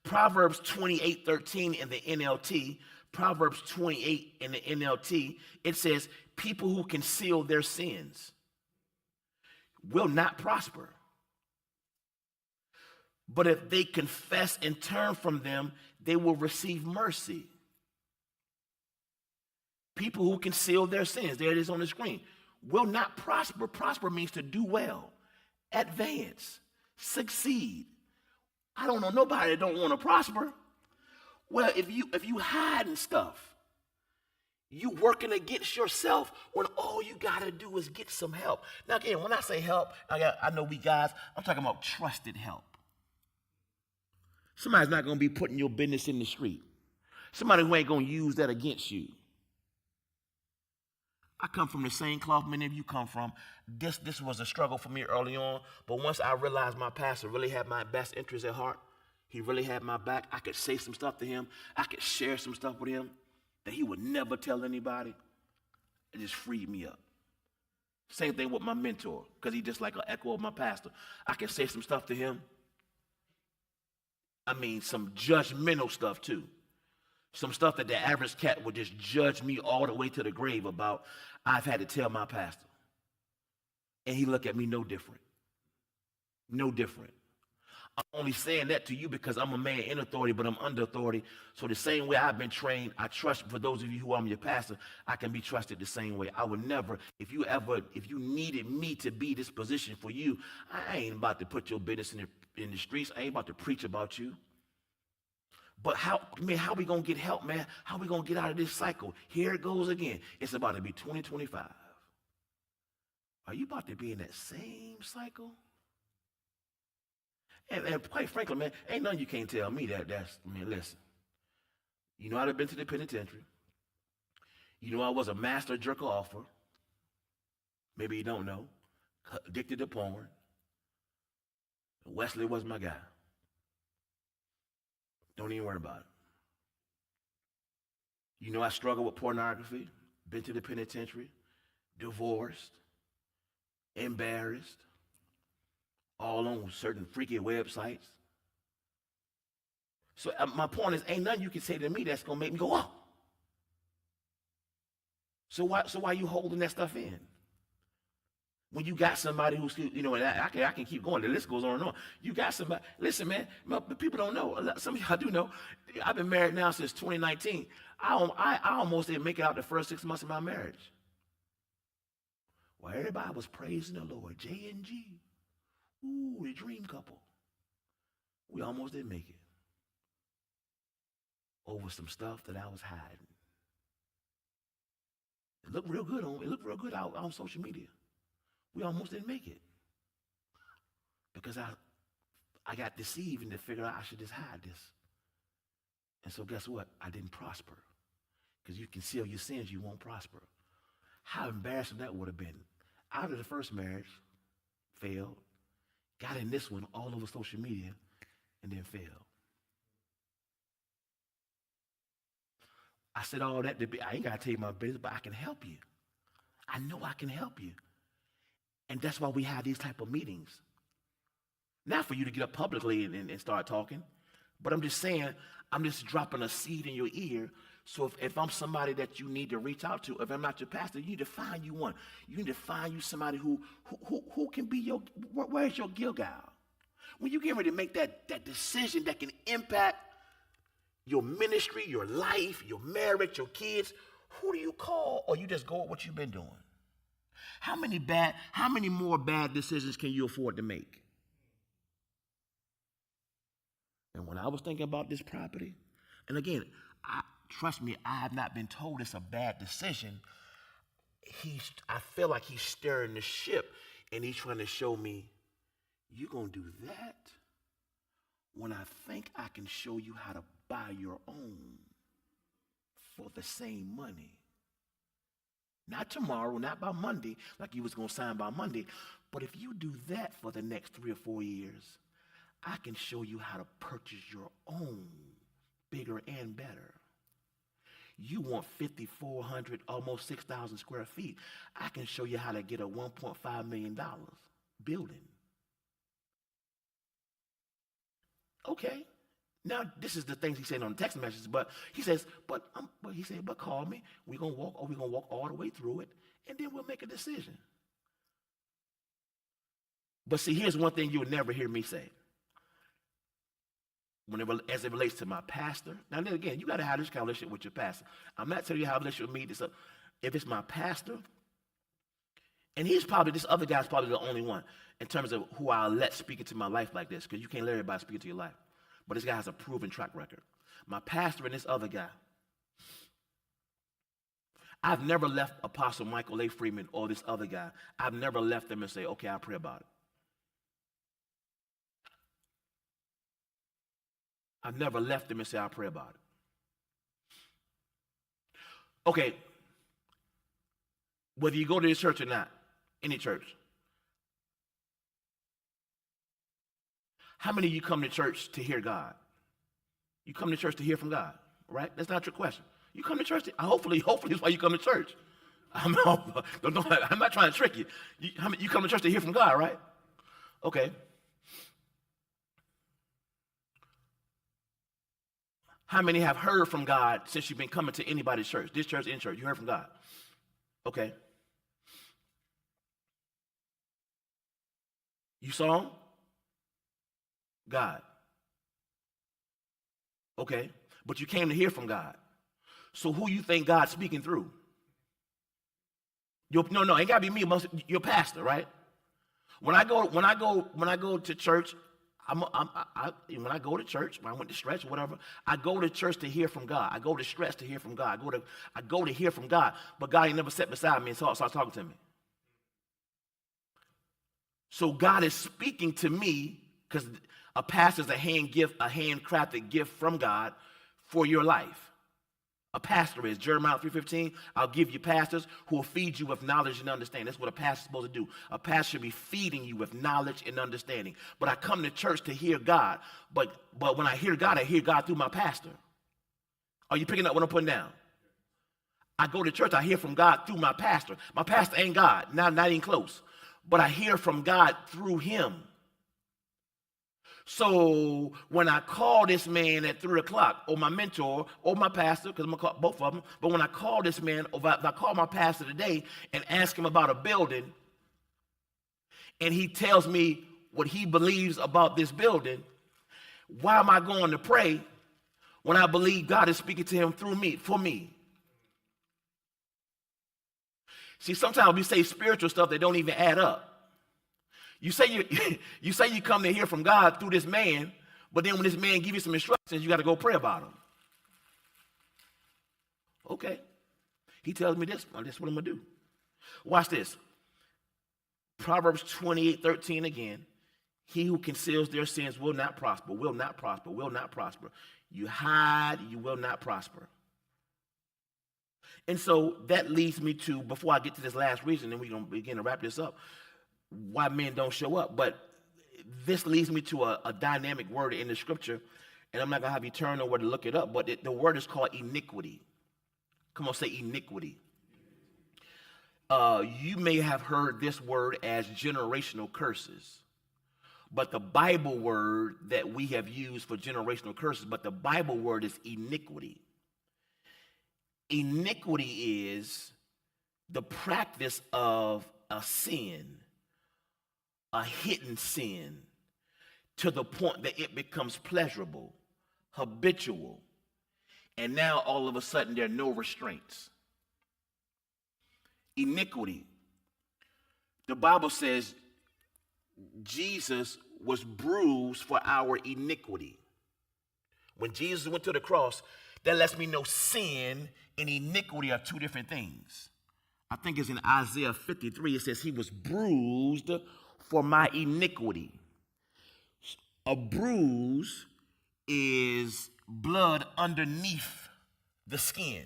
Proverbs 28:13 in the NLT, Proverbs 28 in the NLT, it says, people who conceal their sins will not prosper. But if they confess and turn from them, they will receive mercy. People who conceal their sins, there it is on the screen, will not prosper. Prosper means to do well, advance, succeed. I don't know nobody that don't want to prosper. Well, if you hiding stuff, you working against yourself when all you got to do is get some help. Now, again, when I say help, I know we guys, I'm talking about trusted help. Somebody's not going to be putting your business in the street. Somebody who ain't going to use that against you. I come from the same cloth many of you come from. This was a struggle for me early on, but once I realized my pastor really had my best interest at heart, he really had my back, I could say some stuff to him, I could share some stuff with him that he would never tell anybody. It just freed me up. Same thing with my mentor, because he just like an echo of my pastor. I could say some stuff to him. I mean, some judgmental stuff too. Some stuff that the average cat would just judge me all the way to the grave about. I've had to tell my pastor. And he looked at me no different. No different. I'm only saying that to you because I'm a man in authority, but I'm under authority. So the same way I've been trained, I trust, for those of you who are your pastor, I can be trusted the same way. I would never, if you needed me to be this position for you, I ain't about to put your business in the streets. I ain't about to preach about you. But how we going to get help, man? How we going to get out of this cycle? Here it goes again. It's about to be 2025. Are you about to be in that same cycle? And quite frankly, man, ain't nothing you can't tell me listen. You know I'd have been to the penitentiary. You know I was a master jerker-offer. Maybe you don't know. Addicted to porn. Wesley was my guy. Don't even worry about it. You know I struggled with pornography. Been to the penitentiary. Divorced. Embarrassed. All on certain freaky websites. So my point is, ain't nothing you can say to me that's gonna make me go, oh. So why you holding that stuff in? When you got somebody who's, you know, and I can keep going. The list goes on and on. You got somebody. Listen, man. People don't know. Some of y'all do know. I've been married now since 2019. I almost didn't make it out the first 6 months of my marriage. Well, everybody was praising the Lord. J&G. Ooh, the dream couple. We almost didn't make it. Over some stuff that I was hiding. It looked real good out on social media. We almost didn't make it. Because I got deceived and to figure out I should just hide this. And so guess what? I didn't prosper. Because you conceal your sins, you won't prosper. How embarrassing that would have been. Out of the first marriage, failed. Got in this one all over social media, and then failed. I said all that to be, I ain't got to tell you my business, but I can help you. I know I can help you. And that's why we have these type of meetings. Not for you to get up publicly and start talking, but I'm just saying, I'm just dropping a seed in your ear. So if I'm somebody that you need to reach out to, if I'm not your pastor, you need to find you one. You need to find you somebody who can be your, where's your Gilgal? When you get ready to make that decision that can impact your ministry, your life, your marriage, your kids, who do you call? Or you just go with what you've been doing? How many more bad decisions can you afford to make? And when I was thinking about this property, and again, trust me, I have not been told it's a bad decision. I feel like he's steering the ship, and he's trying to show me, you gonna do that when I think I can show you how to buy your own for the same money. Not tomorrow, not by Monday, like you was going to sign by Monday. But if you do that for the next 3 or 4 years, I can show you how to purchase your own, bigger and better. You want 5,400, almost 6,000 square feet. I can show you how to get a $1.5 million building. Okay. Now, this is the things he's saying on the text messages, but he says, but call me. We're going to walk all the way through it, and then we'll make a decision. But see, here's one thing you'll never hear me say. As it relates to my pastor. Now, then again, you got to have this kind of relationship with your pastor. I'm not telling you how a relationship with me. If it's my pastor, and this other guy's probably the only one in terms of who I'll let speak into my life like this, because you can't let everybody speak into your life. But this guy has a proven track record. My pastor and this other guy. I've never left Apostle Michael A. Freeman or this other guy. I've never left them and say, okay, I'll pray about it. I've never left them and say, I'll pray about it. Okay. Whether you go to this church or not, any church. How many of you come to church to hear God? You come to church to hear from God, right? That's not your question. You come to church, hopefully that's why you come to church. I'm not trying to trick you. You come to church to hear from God, right? Okay. How many have heard from God since you've been coming to anybody's church? This church, any church, you heard from God. Okay. You saw him? God. Okay. But you came to hear from God. So who you think God's speaking through? No, ain't gotta be me, your pastor, right? When I go to church, when I go to church, when I went to Stretch or whatever, I go to church to hear from God. I go to Stretch to hear from God. I go to hear from God, but God ain't never sat beside me and started talking to me. So God is speaking to me because a pastor is a handcrafted gift from God for your life. A pastor is. Jeremiah 3:15, I'll give you pastors who will feed you with knowledge and understanding. That's what a pastor's supposed to do. A pastor should be feeding you with knowledge and understanding. But I come to church to hear God. But when I hear God through my pastor. Are you picking up what I'm putting down? I go to church, I hear from God through my pastor. My pastor ain't God, not even close. But I hear from God through him. So when I call this man at 3 o'clock, or my mentor, or my pastor, because I'm going to call both of them, but when I call this man, or if I call my pastor today and ask him about a building, and he tells me what he believes about this building, why am I going to pray when I believe God is speaking to him through me, for me? See, sometimes we say spiritual stuff that don't even add up. You say you come to hear from God through this man, but then when this man gives you some instructions, you got to go pray about them. Okay. He tells me this. Well, that's what I'm going to do. Watch this. Proverbs 28:13 again. He who conceals their sins will not prosper, will not prosper, will not prosper. You hide, you will not prosper. And so that leads me to, before I get to this last reason, and we're going to begin to wrap this up, why men don't show up. But this leads me to a dynamic word in the scripture, and I'm not going to have you turn over to look it up, but the word is called iniquity. Come on, say iniquity. You may have heard this word as generational curses, but the Bible word that we have used for generational curses, but the Bible word is iniquity. Iniquity is the practice of a sin, a hidden sin, to the point that it becomes pleasurable, habitual, and now all of a sudden there are no restraints. Iniquity. The Bible says Jesus was bruised for our iniquity. When Jesus went to the cross, that lets me know sin and iniquity are two different things. I think it's in Isaiah 53. It says he was bruised for my iniquity. A bruise is blood underneath the skin,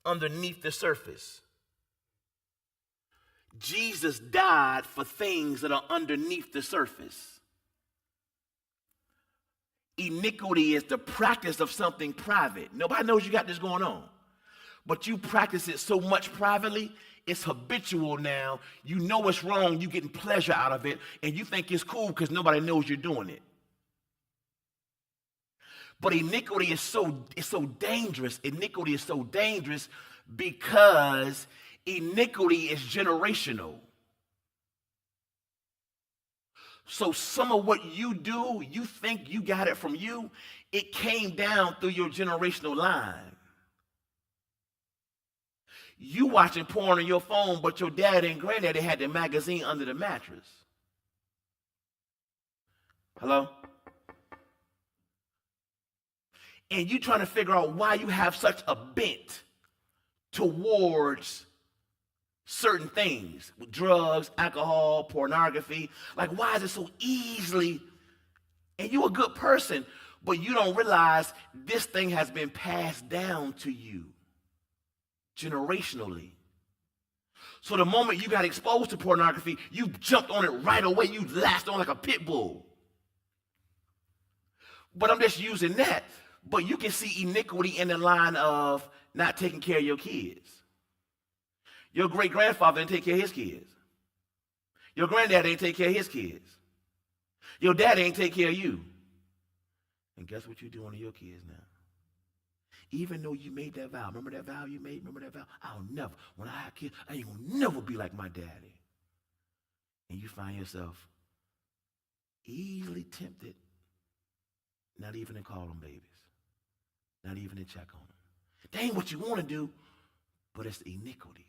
underneath the surface. Jesus died for things that are underneath the surface. Iniquity is the practice of something private. Nobody knows you got this going on. But you practice it so much privately, it's habitual now. You know it's wrong, you're getting pleasure out of it, and you think it's cool because nobody knows you're doing it. But iniquity is so dangerous. Iniquity is so dangerous because iniquity is generational. So some of what you do, you think you got it from you, it came down through your generational line. You watching porn on your phone, but your dad and granddaddy had the magazine under the mattress. Hello? And you trying to figure out why you have such a bent towards certain things, drugs, alcohol, pornography. Like, why is it so easily? And you're a good person, but you don't realize this thing has been passed down to you generationally. So the moment you got exposed to pornography, you jumped on it right away. You latched on like a pit bull. But I'm just using that. But you can see iniquity in the line of not taking care of your kids. Your great-grandfather didn't take care of his kids. Your granddad didn't take care of his kids. Your dad ain't take care of you. And guess what you're doing to your kids now? Even though you made that vow. Remember that vow you made? Remember that vow? When I have kids, I ain't gonna never be like my daddy. And you find yourself easily tempted not even to call them babies. Not even to check on them. That ain't what you want to do, but it's iniquity.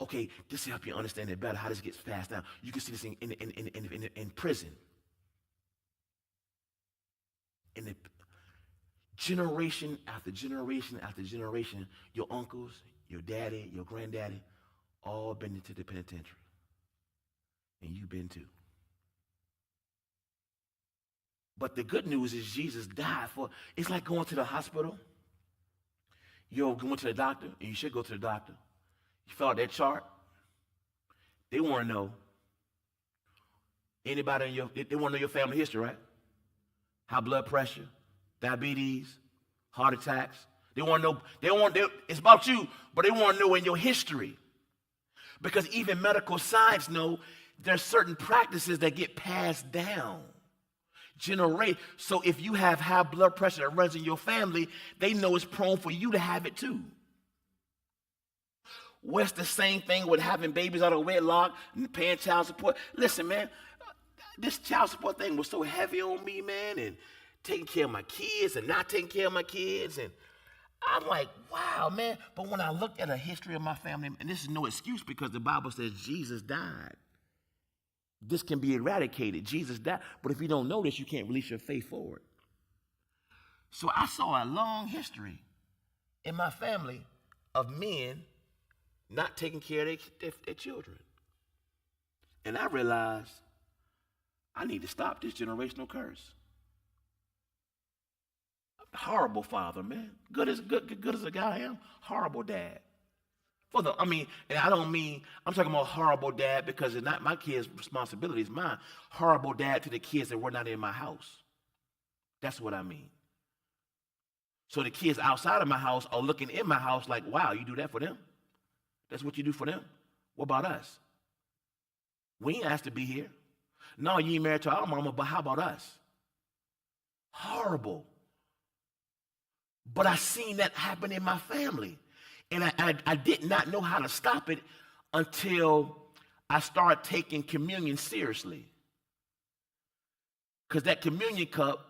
Okay, this will help you understand it better, how this gets passed down. You can see this in prison. In the generation after generation after generation, your uncles, your daddy, your granddaddy, all been into the penitentiary. And you've been too. But the good news is Jesus died for, it's like going to the hospital You ever went to the doctor, and you should go to the doctor. You fill out that chart. They want to know anybody in they want to know your family history, right? High blood pressure, diabetes, heart attacks. They want to know, it's about you, but they want to know in your history. Because even medical science know there's certain practices that get passed down. So if you have high blood pressure that runs in your family, they know it's prone for you to have it too. What's the same thing with having babies out of wedlock and paying child support? Listen, man, this child support thing was so heavy on me, man, and taking care of my kids and not taking care of my kids. And I'm like, wow, man. But when I look at a history of my family, and this is no excuse because the Bible says Jesus died. This can be eradicated. Jesus died. But if you don't know this, you can't release your faith forward. So I saw a long history in my family of men not taking care of their children. And I realized I need to stop this generational curse. Horrible father, man. Good as a guy I am, horrible dad. And I don't mean, I'm talking about horrible dad because it's not my kids' responsibility, it's mine. Horrible dad to the kids that were not in my house. That's what I mean. So the kids outside of my house are looking in my house like, wow, you do that for them? That's what you do for them? What about us? We ain't asked to be here. No, you ain't married to our mama, but how about us? Horrible. But I seen that happen in my family. And I did not know how to stop it until I started taking communion seriously. Because that communion cup,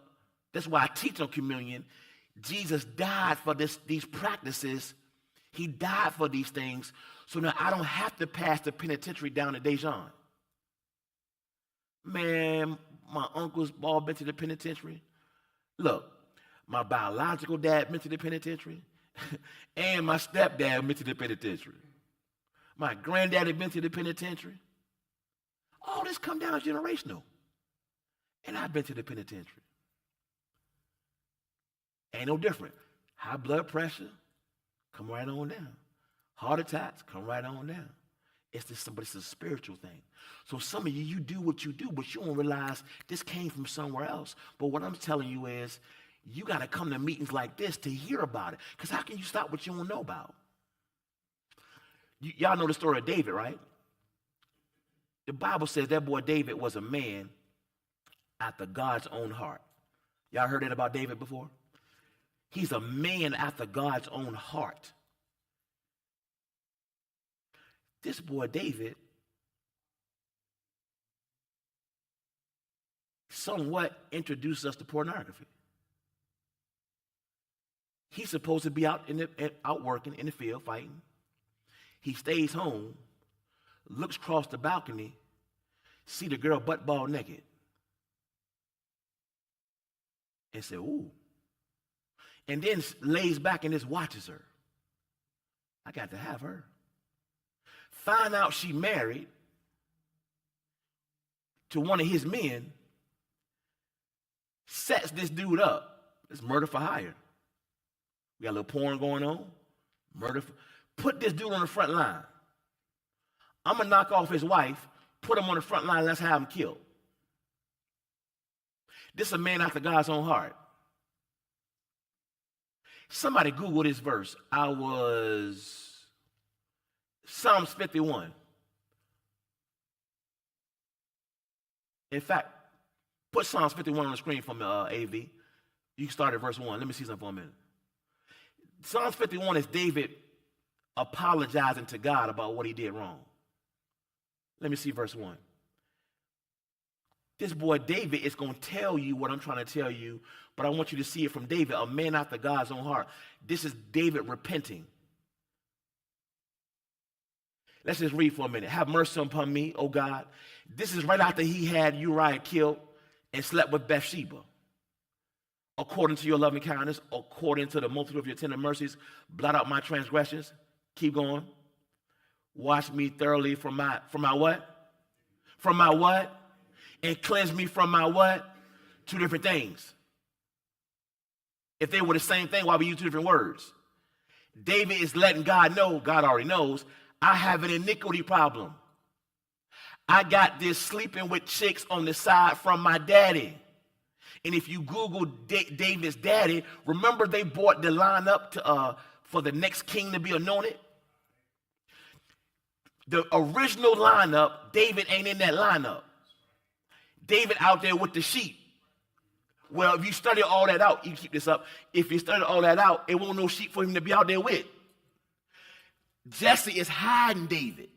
that's why I teach on communion. Jesus died for these practices. He died for these things. So now I don't have to pass the penitentiary down to Dejan. Man, my uncles all been to the penitentiary. Look, my biological dad been to the penitentiary. And my stepdad went to the penitentiary. My granddad had been to the penitentiary. All this come down generational. And I've been to the penitentiary. Ain't no different. High blood pressure, come right on down. Heart attacks, come right on down. It's a spiritual thing. So some of you do what you do, but you don't realize this came from somewhere else. But what I'm telling you is, you got to come to meetings like this to hear about it. Because how can you stop what you don't know about? Y'all know the story of David, right? The Bible says that boy David was a man after God's own heart. Y'all heard that about David before? He's a man after God's own heart. This boy David somewhat introduced us to pornography. He's supposed to be out working in the field fighting. He stays home, looks across the balcony, see the girl butt ball naked, and say, ooh. And then lays back and just watches her. I got to have her. Find out she married to one of his men, sets this dude up. It's murder for hire. We got a little porn going on. Put this dude on the front line. I'm going to knock off his wife, put him on the front line, let's have him killed. This is a man after God's own heart. Somebody Google this verse. Psalms 51. In fact, put Psalms 51 on the screen for me, AV. You can start at verse 1. Let me see something for a minute. Psalms 51 is David apologizing to God about what he did wrong. Let me see verse 1. This boy David is going to tell you what I'm trying to tell you, but I want you to see it from David, a man after God's own heart. This is David repenting. Let's just read for a minute. Have mercy upon me, O God. This is right after he had Uriah killed and slept with Bathsheba. According to your loving kindness, according to the multitude of your tender mercies, blot out my transgressions. Keep going. Wash me thoroughly from my what? From my what? And cleanse me from my what? Two different things. If they were the same thing, why we use two different words? David is letting God know, God already knows, I have an iniquity problem. I got this sleeping with chicks on the side from my daddy. And if you Google David's daddy, remember they brought the line up to, for the next king to be anointed? The original lineup, David ain't in that lineup. David out there with the sheep. Well, if you study all that out, you keep this up. If you study all that out, it won't no sheep for him to be out there with. Jesse is hiding David,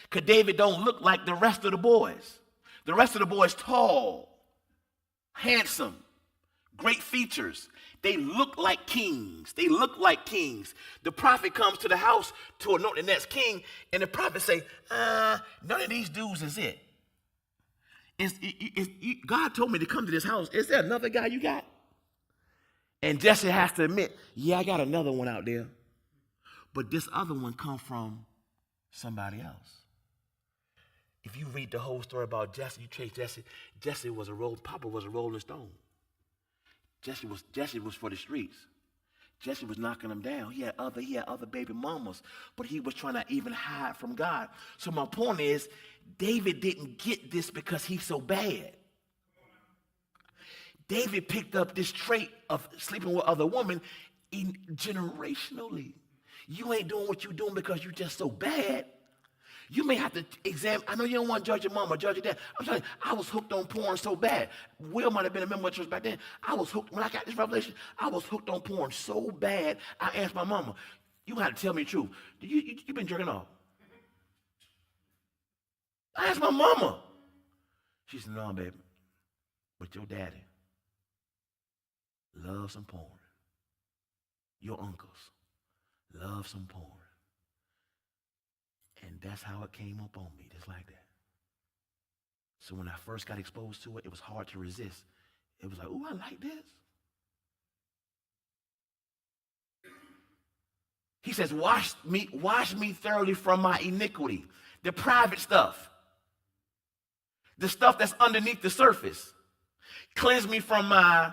because David don't look like the rest of the boys. The rest of the boys tall, handsome, great features. They look like kings. They look like kings. The prophet comes to the house to anoint the next king, and the prophet say, none of these dudes is it. God told me to come to this house. Is there another guy you got? And Jesse has to admit, yeah, I got another one out there. But this other one come from somebody else. If you read the whole story about Jesse, you trace Jesse. Jesse was Papa was a Rolling Stone. Jesse was for the streets. Jesse was knocking them down. He had other baby mamas, but he was trying to even hide from God. So my point is, David didn't get this because he's so bad. David picked up this trait of sleeping with other women generationally. You ain't doing what you're doing because you're just so bad. You may have to examine. I know you don't want to judge your mom or judge your dad. I'm telling you, I was hooked on porn so bad. Will might have been a member of church back then. I was hooked. When I got this revelation, I was hooked on porn so bad, I asked my mama, you got to tell me the truth. You been jerking off? I asked my mama. She said, no, baby, but your daddy loves some porn. Your uncles love some porn. And that's how it came up on me, just like that. So when I first got exposed to it, it was hard to resist. It was like, ooh, I like this. He says, wash me thoroughly from my iniquity. The private stuff. The stuff that's underneath the surface. Cleanse me from my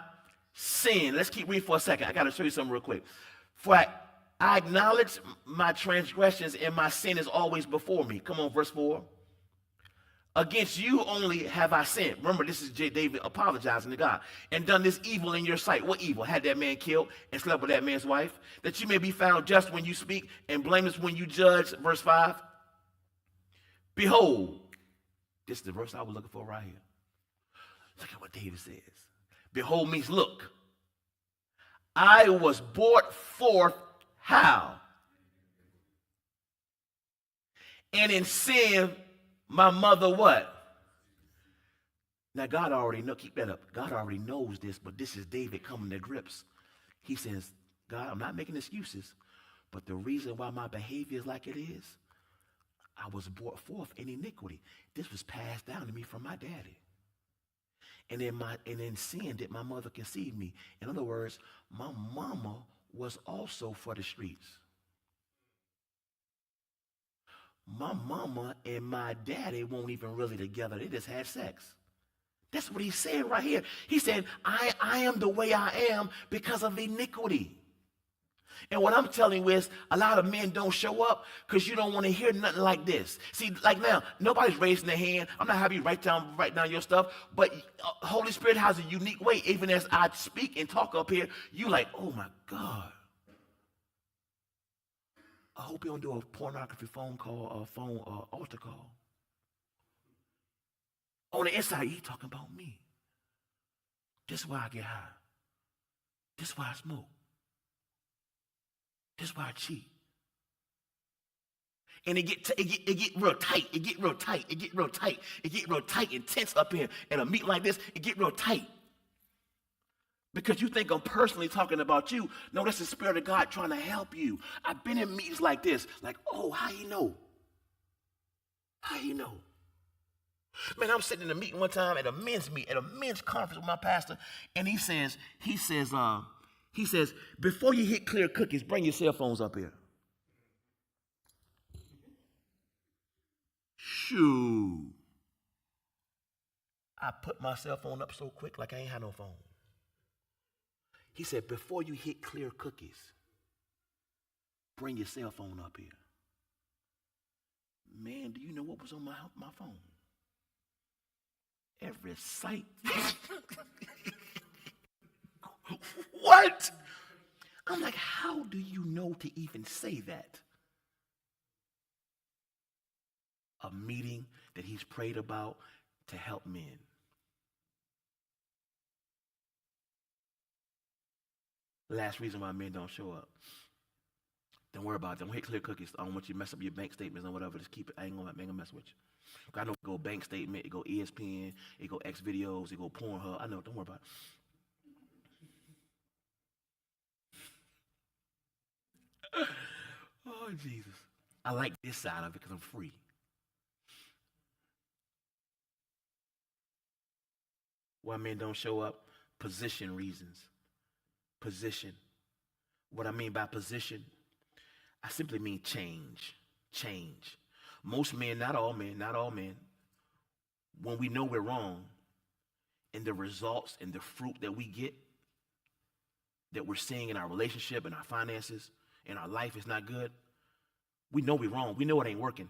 sin. Let's keep reading for a second. I got to show you something real quick. For I acknowledge my transgressions, and my sin is always before me. Come on, verse 4. Against you only have I sinned. Remember, this is David apologizing to God. And done this evil in your sight. What evil? Had that man killed and slept with that man's wife? That you may be found just when you speak and blameless when you judge. Verse 5. Behold. This is the verse I was looking for right here. Look at what David says. Behold means look. I was brought forth how? And in sin, my mother what? Now God already knows, keep that up. God already knows this, but this is David coming to grips. He says, God, I'm not making excuses, but the reason why my behavior is like it is, I was brought forth in iniquity. This was passed down to me from my daddy. And in sin did my mother conceive me. In other words, my mama was also for the streets. My mama and my daddy weren't even really together. They just had sex. That's what he's saying right here. He said, I am the way I am because of iniquity. And what I'm telling you is a lot of men don't show up because you don't want to hear nothing like this. See, like now, nobody's raising their hand. I'm not having you write down your stuff, but Holy Spirit has a unique way. Even as I speak and talk up here, you like, oh my God. I hope you don't do a pornography phone call or phone or altar call. On the inside, he talking about me. This is why I get high. This is why I smoke. This is why I cheat. And it get real tight. It get real tight. It get real tight. It get real tight and tense up here. And a meeting like this, it get real tight. Because you think I'm personally talking about you. No, that's the Spirit of God trying to help you. I've been in meetings like this. Like, oh, how you know? How you know? Man, I'm sitting in a meeting one time at a men's conference with my pastor, and he says, before you hit clear cookies, bring your cell phones up here. Shoo. I put my cell phone up so quick like I ain't had no phone. He said, before you hit clear cookies, Bring your cell phone up here. Man, do you know what was on my phone? Every site. What? I'm like, how do you know to even say that? A meeting that he's prayed about to help men. Last reason why men don't show up. Don't worry about it. Don't hit clear cookies. I don't want you to mess up your bank statements or whatever. Just keep it. I ain't gonna mess with you. I know it go bank statement, it go ESPN, it go X videos, it go Pornhub. I know. Don't worry about it. Oh, Jesus. I like this side of it because I'm free. Why men don't show up? Position reasons. Position. What I mean by position, I simply mean change. Change. Most men, not all men, when we know we're wrong, and the results and the fruit that we get, that we're seeing in our relationship, in our finances, in our life is not good, we know we're wrong. We know it ain't working.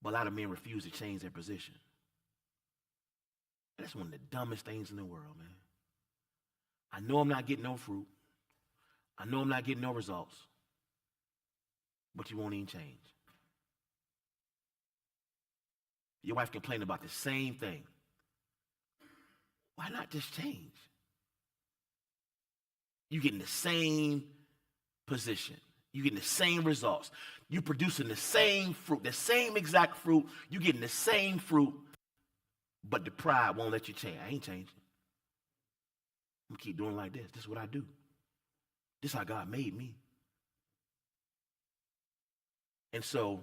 But a lot of men refuse to change their position. That's one of the dumbest things in the world, man. I know I'm not getting no fruit. I know I'm not getting no results. But you won't even change. Your wife complained about the same thing. Why not just change? You're getting the same position. You're getting the same results. You're producing the same fruit, the same exact fruit. You're getting the same fruit, but the pride won't let you change. I ain't changing. I'm going to keep doing like this. This is what I do. This is how God made me. And so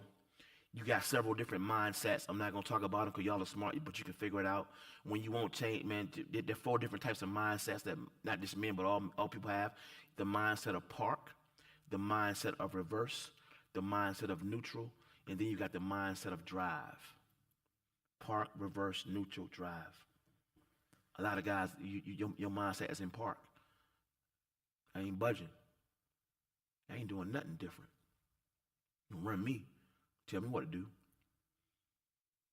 you got several different mindsets. I'm not going to talk about them because y'all are smart, but you can figure it out. When you won't change, man, there are 4 different types of mindsets that not just men, but all people have. The mindset of park, the mindset of reverse, the mindset of neutral, and then you got the mindset of drive. Park, reverse, neutral, drive. A lot of guys, your mindset is in park. I ain't budging. I ain't doing nothing different. You run me. Tell me what to do.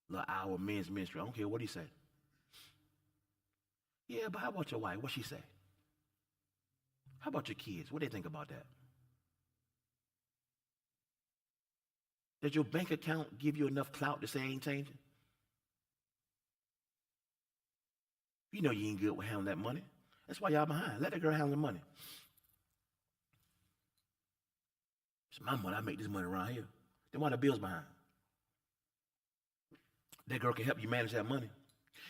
Little hour men's ministry. I don't care what he say. Yeah, but how about your wife? What she say? How about your kids? What they think about that? Does your bank account give you enough clout to say I ain't changing? You know you ain't good with handling that money. That's why y'all behind. Let that girl handle the money. It's my money. I make this money around here. Then why the bills behind? That girl can help you manage that money.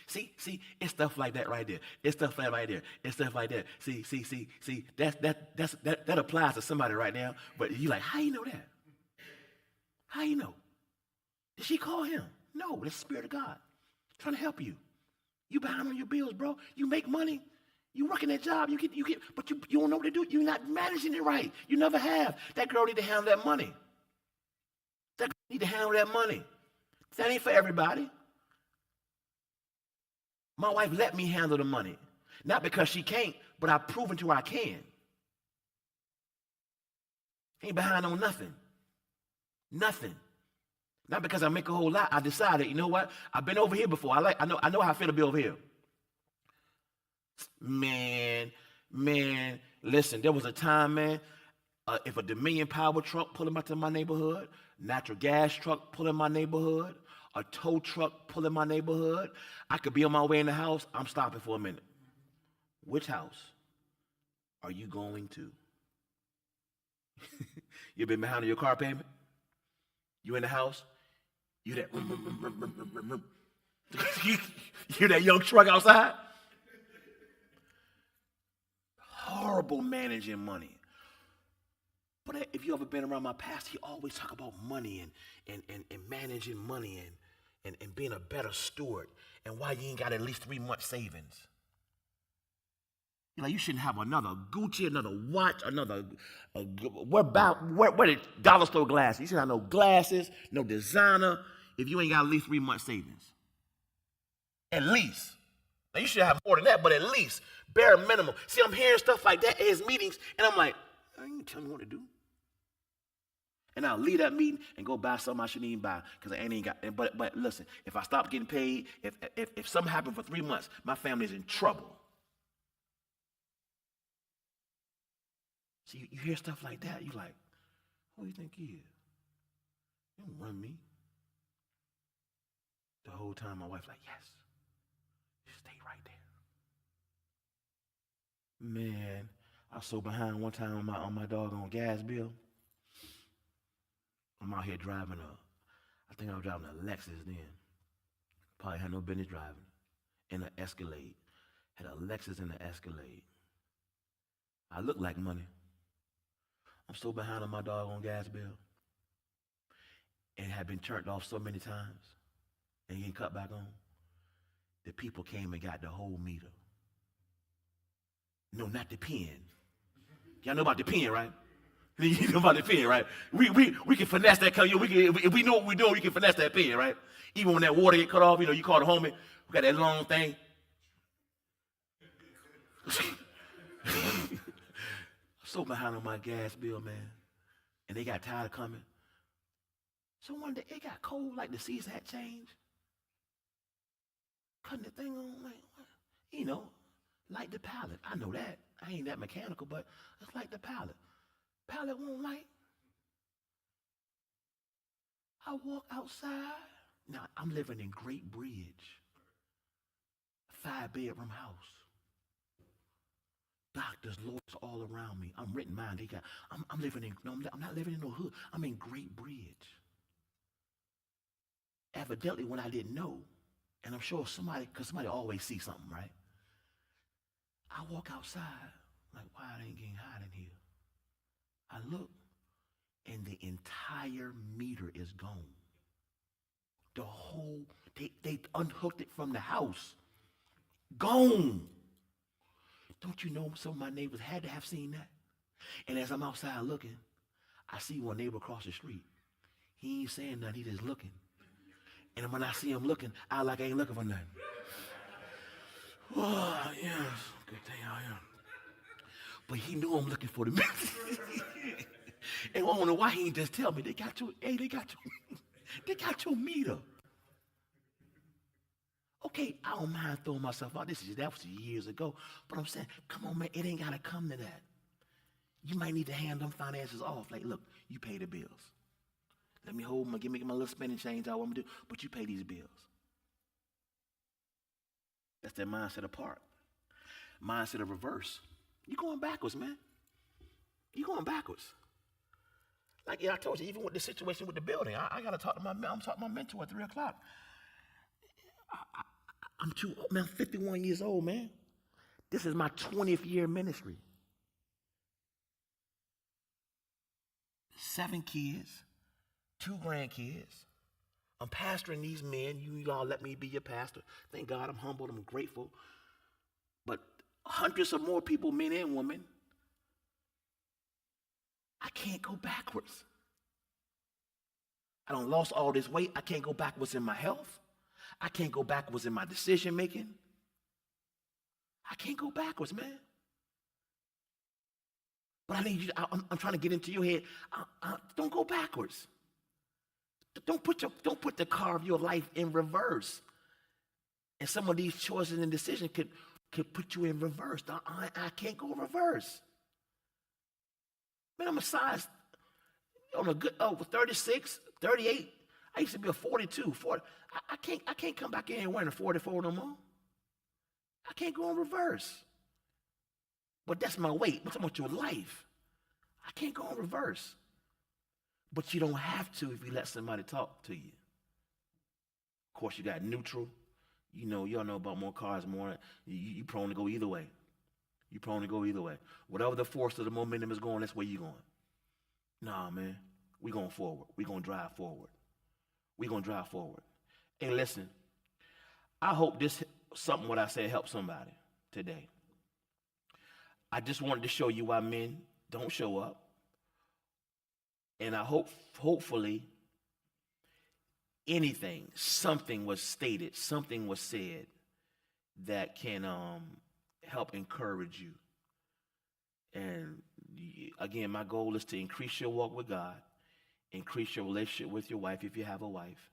See, it's stuff like that right there. It's stuff like that right there. It's stuff like that. See, that applies to somebody right now. But you like, how you know that? How you know? Did she call him? No, that's the Spirit of God trying to help you. You behind on your bills, bro. You make money. You working that job. You get, but you don't know what to do. You're not managing it right. You never have. That girl need to handle that money. That girl need to handle that money. That ain't for everybody. My wife let me handle the money. Not because she can't, but I've proven to her I can. Ain't behind on nothing. Nothing. Not because I make a whole lot. I decided, you know what? I've been over here before. I know how I feel to be over here. Man, listen, there was a time, man, if a Dominion Power truck pulling up to my neighborhood, natural gas truck pulling my neighborhood, a tow truck pulling my neighborhood, I could be on my way in the house. I'm stopping for a minute. Which house are you going to? You been behind on your car payment? You in the house? You that you that young truck outside? Horrible managing money. But if you ever been around my pastor, he always talk about money and managing money and being a better steward and why you ain't got at least 3 months savings. You know, you shouldn't have another Gucci, another watch, where the dollar store glasses. You shouldn't have no glasses, no designer, if you ain't got at least 3 months savings. At least. Now, you should have more than that, but at least, bare minimum. See, I'm hearing stuff like that at his meetings, and I'm like, I ain't telling you what to do. And I'll leave that meeting and go buy something I shouldn't even buy because I ain't got. But listen, if I stop getting paid, if something happened for 3 months, my family's in trouble. See, you hear stuff like that, you like, who do you think he is? You don't run me. The whole time my wife's like, yes, stay right there. Man, I was so behind one time on my doggone gas bill. I'm out here driving I think I was driving a Lexus then. Probably had no business driving. In an Escalade. Had a Lexus in the Escalade. I look like money. I'm so behind on my doggone gas bill. And had been turned off so many times. And getting cut back on. The people came and got the whole meter. No, not the pen. Y'all know about the pen, right? You know about the pen, right? We can finesse that. If we know what we're doing, we can finesse that pen, right? Even when that water get cut off, you call the homie. We got that long thing. So behind on my gas bill, man. And they got tired of coming. So one day it got cold, like the season had changed. Cutting the thing on, like, light the pallet. I know that. I ain't that mechanical, but it's like the pallet. Pallet won't light. I walk outside. Now, I'm living in Great Bridge. 5-bedroom house. Doctors, lawyers all around me. I'm renting mine. I'm living in, no, I'm not living in no hood. I'm in Great Bridge. Evidently, when I didn't know, and I'm sure because somebody always sees something, right? I walk outside, like, wow, it ain't getting hot in here. I look, and the entire meter is gone. The whole, they unhooked it from the house. Gone. Don't you know some of my neighbors had to have seen that? And as I'm outside looking, I see one neighbor across the street. He ain't saying nothing, he just looking. And when I see him looking, I ain't looking for nothing. Oh, yes, good thing I am. But he knew I'm looking for the meter. And I don't know why he ain't just tell me, they got your meter. Okay, I don't mind throwing myself out. That was years ago. But I'm saying, come on, man, it ain't got to come to that. You might need to hand them finances off. Like, look, you pay the bills. Let me hold give me my little spending change out what I'm going to do. But you pay these bills. That's that mindset apart. Mindset of reverse. You're going backwards, man. You're going backwards. Like I told you, even with the situation with the building, I got to talk to I'm talking to my mentor at 3 o'clock. I'm too old, man. I'm 51 years old, man. This is my 20th year ministry. 7 kids, 2 grandkids. I'm pastoring these men. You all let me be your pastor. Thank God, I'm humbled. I'm grateful. But hundreds of more people, men and women. I can't go backwards. I done lost all this weight. I can't go backwards in my health. I can't go backwards in my decision making. I can't go backwards, man. But I need you. I'm trying to get into your head. Don't go backwards. Don't put the car of your life in reverse. And some of these choices and decisions could put you in reverse. I can't go reverse. Man, I'm a size on a good 36, 38. I used to be a 42, 40. I can't come back in here wearing a 44 no more. I can't go in reverse. But that's my weight. I'm talking about your life. I can't go in reverse. But you don't have to if you let somebody talk to you. Of course, you got neutral. Y'all know about more cars, more. You prone to go either way. You're prone to go either way. Whatever the force of the momentum is going, that's where you're going. Nah, man. We're going forward. We're going to drive forward. We're going to drive forward. Hey, listen. I hope something what I said helps somebody today. I just wanted to show you why men don't show up. And I hopefully, something was stated, something was said that can help encourage you. And again, my goal is to increase your walk with God Increase your relationship with your wife if you have a wife.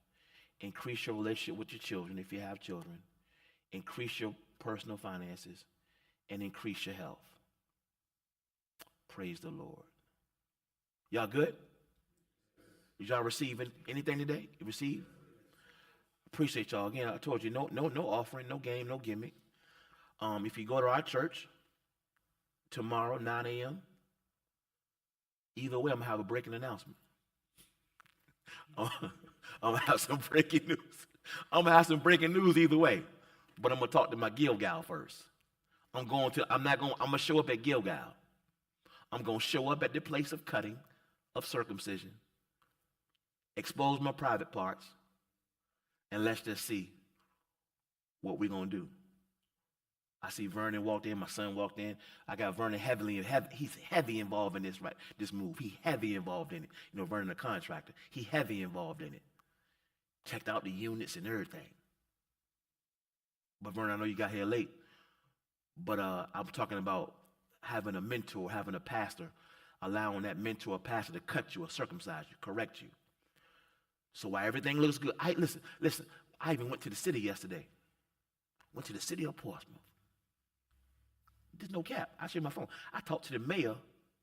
Increase your relationship with your children if you have children. Increase your personal finances and increase your health. Praise the Lord. Y'all good? Did y'all receive anything today? You receive? Appreciate y'all. Again, I told you, no offering, no game, no gimmick. If you go to our church tomorrow, 9 a.m., either way, I'm going to have a breaking announcement. I'm going to have some breaking news. I'm going to have some breaking news either way. But I'm going to talk to my Gilgal first. I'm going to show up at Gilgal. I'm going to show up at the place of cutting, of circumcision, expose my private parts, and let's just see what we're going to do. I see Vernon walked in, my son walked in. I got Vernon he's heavy involved in this move. He heavy involved in it. You know, Vernon, the contractor, he heavy involved in it. Checked out the units and everything. But Vernon, I know you got here late. But I'm talking about having a mentor, having a pastor, allowing that mentor or pastor to cut you or circumcise you, correct you. So while everything looks good, listen, I even went to the city yesterday. Went to the city of Portsmouth. There's no cap. I share my phone. I talked to the mayor.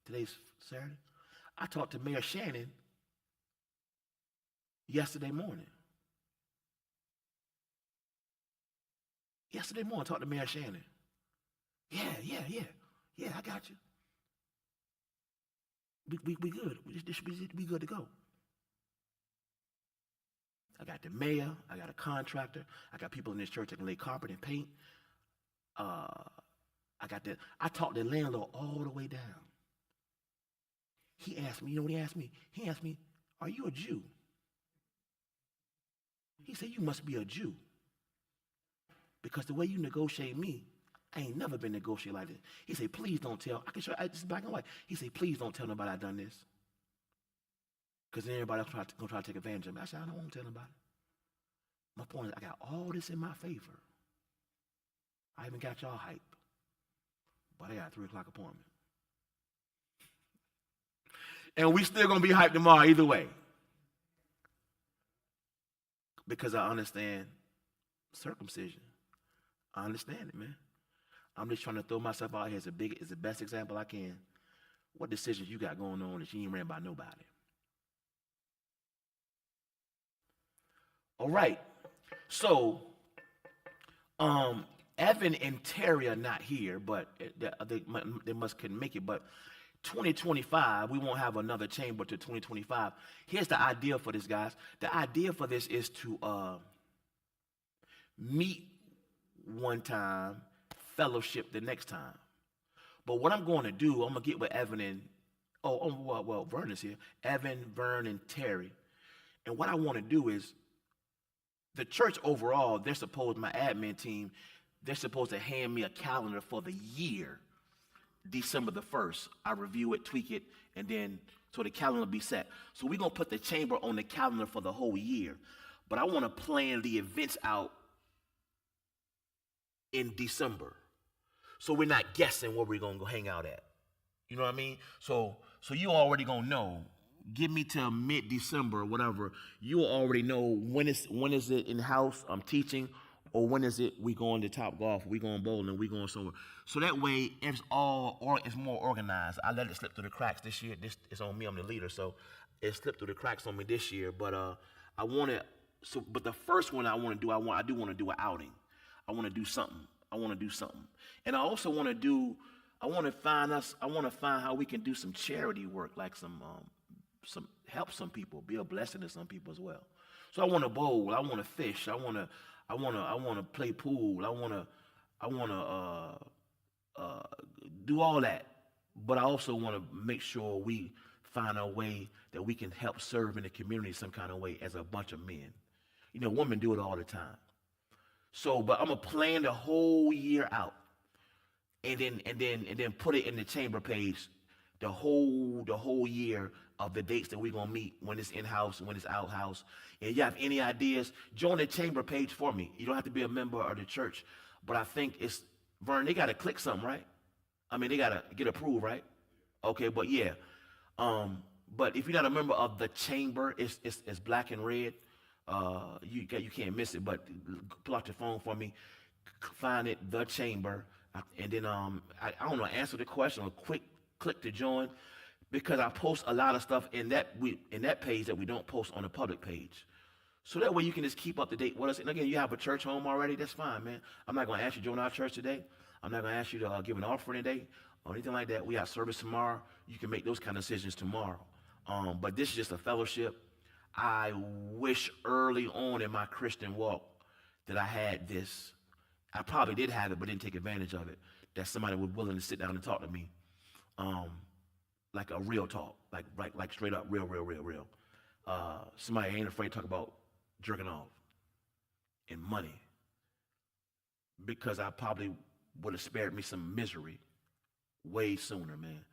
Today's Saturday. I talked to Mayor Shannon yesterday morning. Yesterday morning, I talked to Mayor Shannon. Yeah, I got you. We good. This should be good to go. I got the mayor. I got a contractor. I got people in this church that can lay carpet and paint. I talked to the landlord all the way down. He asked me, you know what he asked me? He asked me, are you a Jew? He said, you must be a Jew. Because the way you negotiate me, I ain't never been negotiated like this. He said, please don't tell. I can show you, this is black and white. He said, please don't tell nobody I done this. Because then everybody else going to try to take advantage of me. I said, I don't want to tell nobody. My point is, I got all this in my favor. I even got y'all hype. But I got a 3 o'clock appointment. And we still going to be hyped tomorrow either way. Because I understand circumcision. I understand it, man. I'm just trying to throw myself out here as the best example I can. What decisions you got going on that you ain't ran by nobody? All right. So, Evan and Terry are not here, but they couldn't make it. But 2025, we won't have another chamber to 2025. Here's the idea for this, guys. The idea for this is to meet one time, fellowship the next time. But what I'm going to do, I'm going to get with Evan and, Vern is here. Evan, Vern, and Terry. And what I want to do is, the church overall, my admin team, they're supposed to hand me a calendar for the year, December the 1st. I review it, tweak it, and then so the calendar will be set. So we're going to put the chamber on the calendar for the whole year. But I want to plan the events out in December. So we're not guessing where we're going to go hang out at. You know what I mean? So you already going to know. Give me till mid-December or whatever. You'll already know when is it in-house, I'm teaching, or when is it we going to Top Golf, we going bowling, we going somewhere. So that way it's more organized. I let it slip through the cracks this year. This is on me, I'm the leader, so it slipped through the cracks on me this year. But but the first one I want to do, I do want to do an outing. I want to do something. And I also want to find how we can do some charity work, like some help some people, be a blessing to some people as well. So I want to bowl, I want to fish, I want to play pool, I want to do all that. But I also want to make sure we find a way that we can help serve in the community some kind of way as a bunch of men. You know, women do it all the time. So, but I'm gonna plan the whole year out, and then put it in the chamber page, the whole year of the dates that we're gonna meet, when it's in-house, when it's out-house. And if you have any ideas, join the chamber page for me. You don't have to be a member of the church, but I think it's, Vern, they gotta click something, right? I mean, they gotta get approved, right? Okay, but yeah, But if you're not a member of the chamber, it's black and red. You can't miss it. But pull out your phone for me, find it, the chamber, and then I don't know, answer the question or quick click to join, because I post a lot of stuff in that page that we don't post on the public page. So that way you can just keep up to date with us. And again, you have a church home already, that's fine, man. I'm not going to ask you to join our church today. I'm not going to ask you to give an offering today or anything like that. We have service tomorrow. You can make those kind of decisions tomorrow. But this is just a fellowship. I wish early on in my Christian walk that I had this. I probably did have it, but didn't take advantage of it. That somebody was willing to sit down and talk to me, like a real talk, like straight up, real. Somebody ain't afraid to talk about jerking off and money, because I probably would have spared me some misery way sooner, man.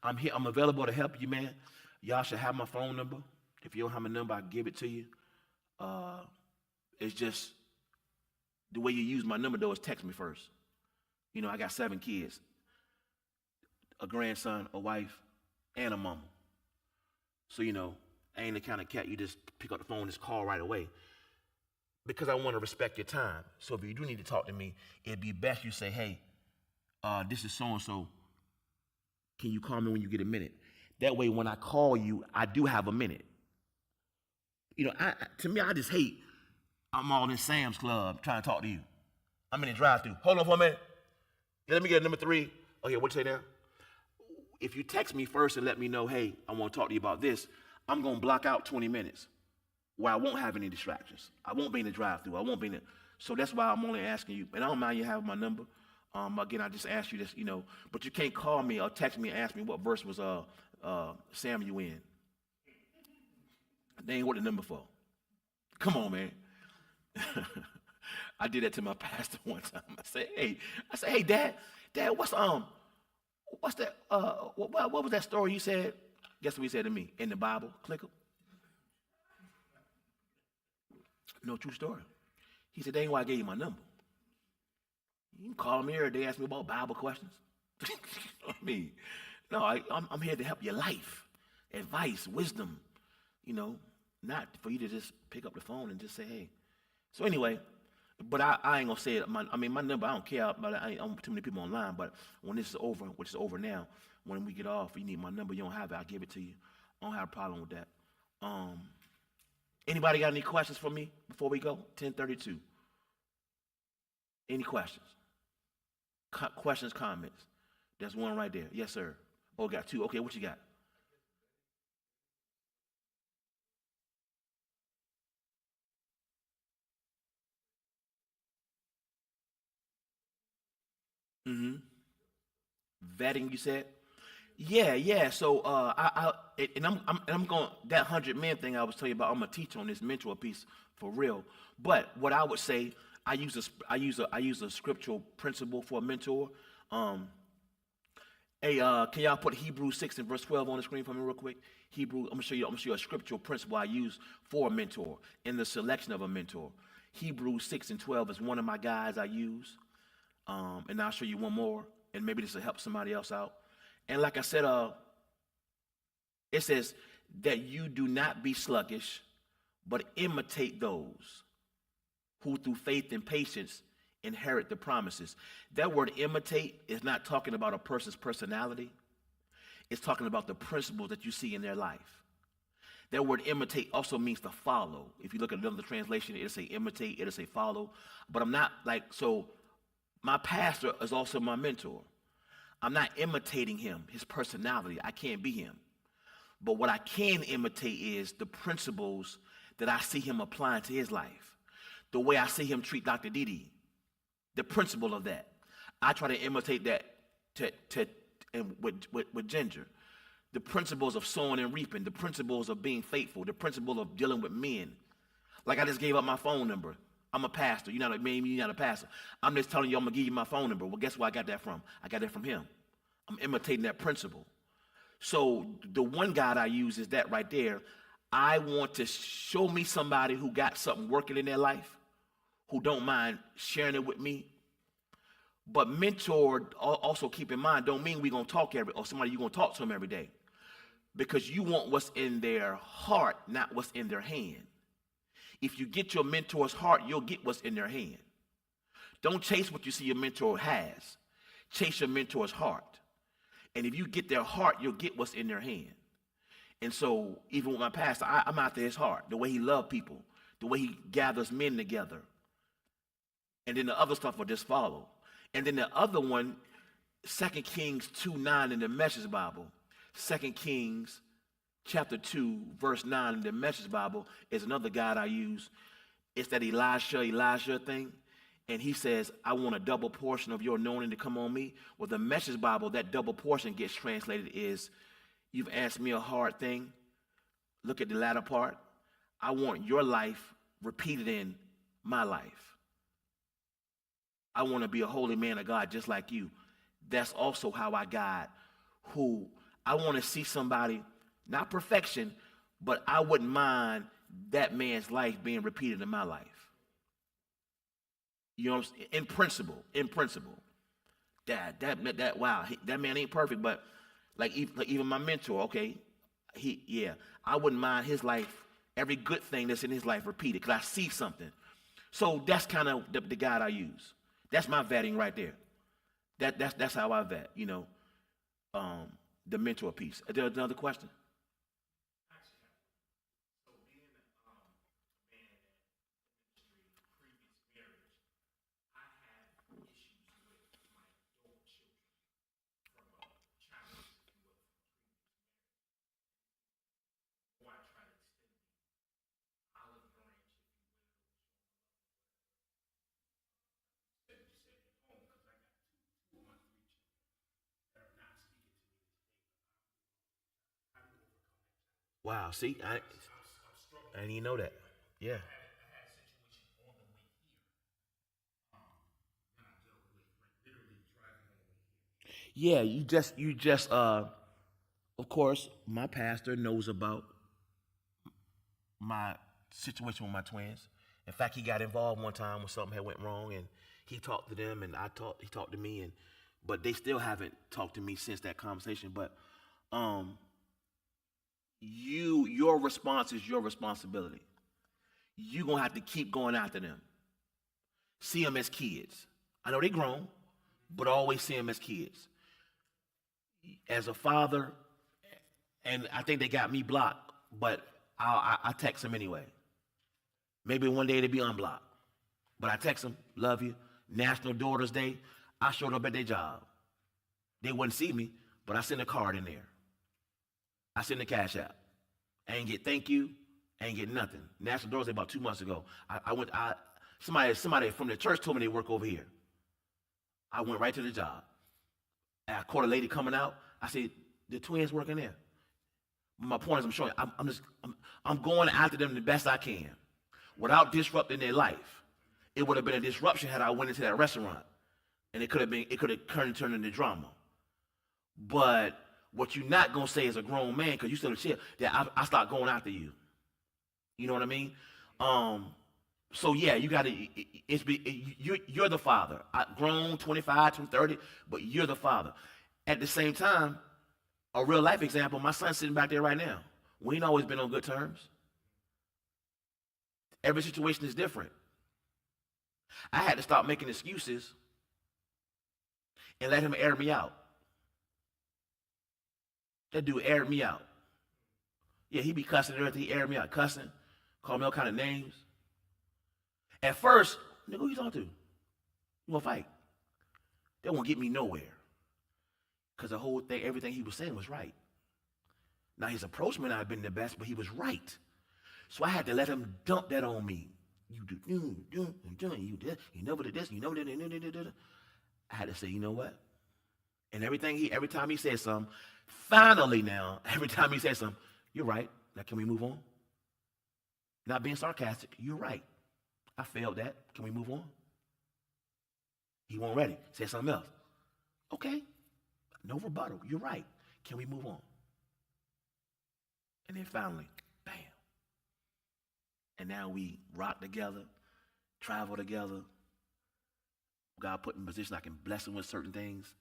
I'm here. I'm available to help you, man. Y'all should have my phone number. If you don't have my number, I'll give it to you. It's just the way you use my number, though, is text me first. You know, I got 7 kids, a grandson, a wife, and a mama. So, you know, I ain't the kind of cat you just pick up the phone and just call right away, because I want to respect your time. So if you do need to talk to me, it'd be best you say, hey, this is so-and-so. Can you call me when you get a minute? That way, when I call you, I do have a minute. You know, to me, I just hate, I'm all in Sam's Club trying to talk to you. I'm in the drive-thru. Hold on for a minute. Let me get number 3. Okay, what you say now? If you text me first and let me know, hey, I want to talk to you about this, I'm going to block out 20 minutes where I won't have any distractions. I won't be in the drive-thru. I won't be in it. So that's why I'm only asking you, and I don't mind you having my number. Again, I just asked you this, you know, but you can't call me or text me and ask me what verse was Sam you in. They ain't what the number for. Come on, man. I did that to my pastor one time. I said, hey, Dad, what's that? What was that story you said? Guess what he said to me? In the Bible, clicker. No, true story. He said, that ain't why I gave you my number. You can call me every day, ask me about Bible questions. You know what I mean? No, I'm here to help your life, advice, wisdom, you know, not for you to just pick up the phone and just say, hey. So anyway, but I ain't gonna say it. My number, I don't care, but I don't too many people online. But when this is over, which is over now, when we get off, you need my number, you don't have it, I'll give it to you. I don't have a problem with that. Anybody got any questions for me before we go? 10:32. Any questions? Questions, comments? There's one right there. Yes, sir. Oh, got 2. Okay, what you got? Mm-hmm. Vetting, you said? Yeah. So I'm going, that 100 men thing I was telling you about. I'm gonna teach on this mentor piece for real. But what I would say, I use a scriptural principle for a mentor. Can y'all put Hebrews 6 and verse 12 on the screen for me real quick? I'm gonna show you a scriptural principle I use for a mentor in the selection of a mentor. Hebrews 6 and 12 is one of my guides I use. And I'll show you one more, and maybe this will help somebody else out. And like I said, it says that you do not be sluggish, but imitate those who through faith and patience inherit the promises. That word imitate is not talking about a person's personality. It's talking about the principles that you see in their life. That word imitate also means to follow. If you look at another translation, it'll say imitate, it'll say follow. But I'm not my pastor is also my mentor. I'm not imitating him, his personality. I can't be him. But what I can imitate is the principles that I see him applying to his life. The way I see him treat Dr. Didi. The principle of that. I try to imitate that with Ginger. The principles of sowing and reaping. The principles of being faithful. The principle of dealing with men. Like I just gave up my phone number. I'm a pastor. You're not a pastor. I'm just telling you I'm going to give you my phone number. Well, guess where I got that from? I got that from him. I'm imitating that principle. So the one guide I use is that right there. I want to show me somebody who got something working in their life, who don't mind sharing it with me. But mentor, also keep in mind, don't mean we're going to talk or somebody you're going to talk to them every day. because you want what's in their heart, not what's in their hand. If you get your mentor's heart, you'll get what's in their hand. Don't chase what you see your mentor has. Chase your mentor's heart. And if you get their heart, you'll get what's in their hand. And so, even with my pastor, I'm after his heart, the way he loved people, the way he gathers men together. And then the other stuff will just follow. And then the other one, 2 Kings 2:9 in the Message Bible. 2 Kings chapter 2, verse 9 in the Message Bible is another guide I use. It's that Elijah thing. And he says, I want a double portion of your anointing to come on me. Well, the Message Bible, that double portion gets translated is, you've asked me a hard thing. Look at the latter part. I want your life repeated in my life. I want to be a holy man of God just like you. That's also how I guide who I want to see somebody, not perfection, but I wouldn't mind that man's life being repeated in my life. You know what I'm saying? In principle. Wow, that man ain't perfect, but like even my mentor, okay, I wouldn't mind his life, every good thing that's in his life repeated, because I see something. So that's kind of the guide I use. That's my vetting right there. That's how I vet, the mentor piece. Is there another question? Wow, see, I didn't even know that. Yeah. Yeah, of course, my pastor knows about my situation with my twins. In fact, he got involved one time when something had went wrong, and he talked to them, and he talked to me, but they still haven't talked to me since that conversation. But um, your response is your responsibility. You're gonna have to keep going after them. See them as kids. I know they grown, but always see them as kids. As a father, and I think they got me blocked, but I text them anyway. Maybe one day they'll be unblocked, but I text them, love you. National Daughters Day, I showed up at their job. They wouldn't see me, but I sent a card in there. I sent the cash app. I ain't get thank you, I ain't get nothing. National Daughters Day about 2 months ago. Somebody from the church told me they work over here. I went right to the job. I caught a lady coming out. I said, the twins working there. My point is, I'm showing. I'm going after them the best I can, without disrupting their life. It would have been a disruption had I went into that restaurant, and it could have turned into drama. But what you're not gonna say as a grown man, because you still a child, that I start going after you. You know what I mean? So yeah, you gotta. You're the father. Grown, 25, 30, but you're the father. At the same time, a real life example. My son's sitting back there right now. We ain't always been on good terms. Every situation is different. I had to stop making excuses and let him air me out. That dude aired me out. Yeah, he be cussing and everything. He aired me out, cussing, call me all kind of names. At first, nigga, who you talking to? You gonna fight? They won't get me nowhere. Because the whole thing, everything he was saying was right. Now his approach may not have been the best, but he was right. So I had to let him dump that on me. You do, you did, you never did this, you never did it. I had to say, you know what? And every time he said something, finally now, every time he says something, you're right. Now can we move on? Not being sarcastic, you're right. I failed that. Can we move on? He wasn't ready. Said something else. Okay. No rebuttal. You're right. Can we move on? And then finally, bam. And now we rock together, travel together. God put in a position I can bless him with certain things.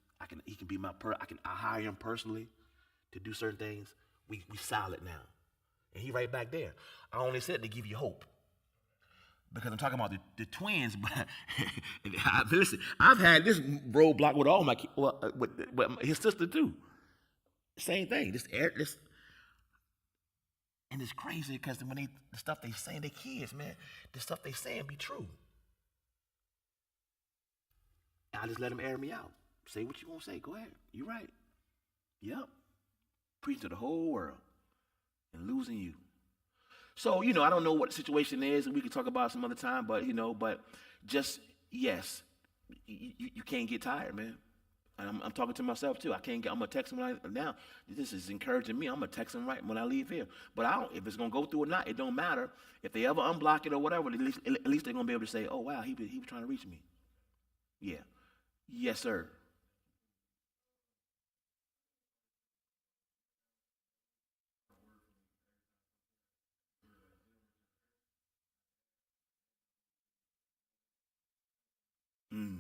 He can be I hire him personally to do certain things. We solid now. And he right back there. I only said to give you hope. Because I'm talking about the twins, but listen, I've had this roadblock with all my kids, with his sister too. Same thing. And it's crazy because when the stuff they saying, they kids, man, the stuff they saying be true. And I just let them air me out. Say what you want to say. Go ahead. You right. Yep. Preach to the whole world and losing you. So, I don't know what the situation is, and we can talk about it some other time, but, but just, yes, you can't get tired, man. And I'm talking to myself, too. I'm going to text him now. This is encouraging me. I'm going to text him right when I leave here. But if it's going to go through or not, it don't matter. If they ever unblock it or whatever, at least they're going to be able to say, oh, wow, he was trying to reach me. Yeah. Yes, sir. Mm.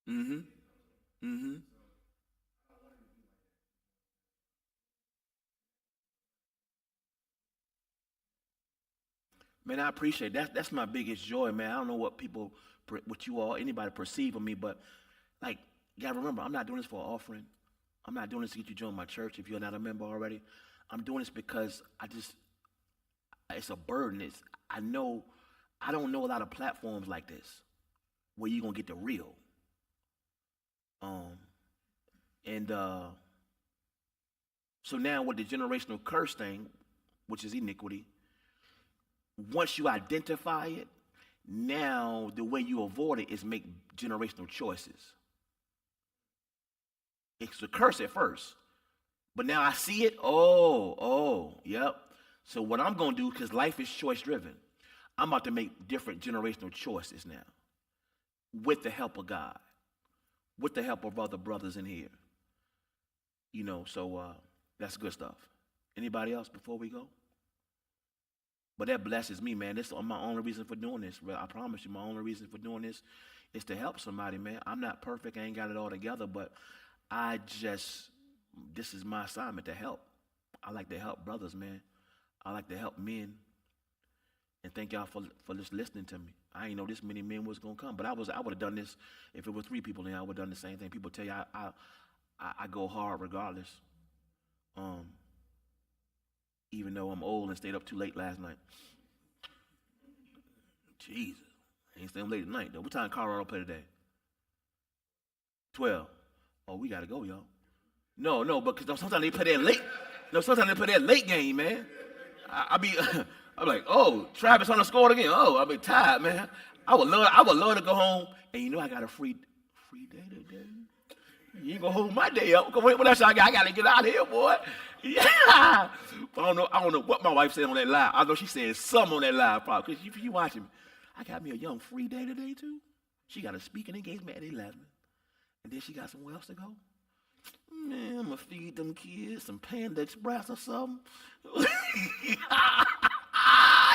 Mm-hmm. Mm-hmm. Man, I appreciate that. That's my biggest joy, man. I don't know what you all, anybody perceive of me, but like, you gotta remember, I'm not doing this for an offering. I'm not doing this to get you to join my church if you're not a member already. I'm doing this because it's a burden. I don't know a lot of platforms like this where you're gonna get the real. Um, and so now with the generational curse thing, which is iniquity, once you identify it, now the way you avoid it is make generational choices. It's a curse at first, but now I see it. Yep. So what I'm gonna do, because life is choice driven, I'm about to make different generational choices now, with the help of God, with the help of other brothers in here. So that's good stuff. Anybody else before we go? But that blesses me, man. That's my only reason for doing this. I promise you, my only reason for doing this is to help somebody, man. I'm not perfect. I ain't got it all together, but this is my assignment to help. I like to help brothers, man. I like to help men. And thank y'all for just listening to me. I didn't know this many men was going to come, but I would have done this if it were 3 people, then I would have done the same thing. People tell you I go hard regardless. Even though I'm old and stayed up too late last night. Jesus. I ain't staying late tonight, though. What time Colorado play today? 12. Oh, we got to go, y'all. No, but cause sometimes they play that late. No, sometimes they play that late game, man. I'm like, oh, Travis on the score again. Oh, I be tired, man. I would love to go home. And I got a free day today. You ain't gonna hold my day up. What else I got? I gotta get out of here, boy. Yeah. But I don't know what my wife said on that live. I know she said something on that live, probably. Because you watching me. I got me a young free day today, too. She got a speaking engagement at 11. And then she got somewhere else to go. Man, I'm going to feed them kids some Panda Express or something.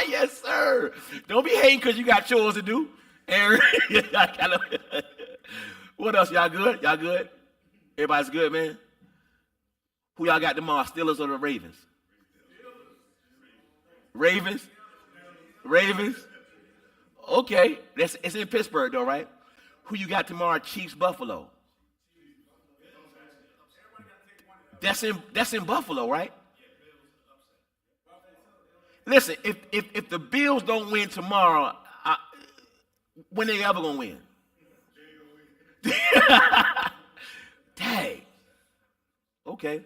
Yes, sir. Don't be hating because you got chores to do. Aaron. What else? Y'all good? Y'all good? Everybody's good, man? Who y'all got tomorrow, Steelers or the Ravens? Ravens? Ravens? Okay. It's in Pittsburgh, though, right? Who you got tomorrow, Chiefs, Buffalo? That's in Buffalo, right? Listen, if the Bills don't win tomorrow, when they ever gonna win? Dang. Okay.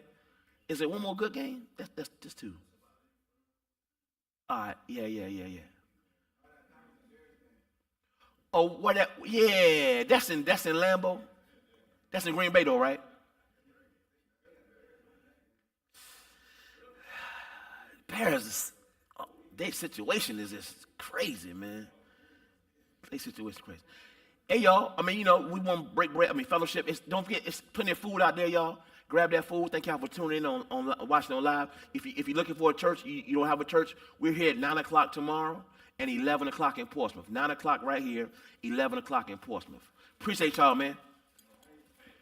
Is it one more good game? That's just 2. All right. Yeah. Oh, what? Yeah, that's in Lambeau. That's in Green Bay, though, right? Bears, their situation is just crazy, man. Their situation is crazy. Hey, y'all, we want to break bread. Fellowship. Don't forget, it's plenty of food out there, y'all. Grab that food. Thank y'all for tuning in on watching on live. If you're looking for a church, you don't have a church, we're here at 9 o'clock tomorrow and 11 o'clock in Portsmouth. 9 o'clock right here, 11 o'clock in Portsmouth. Appreciate y'all, man.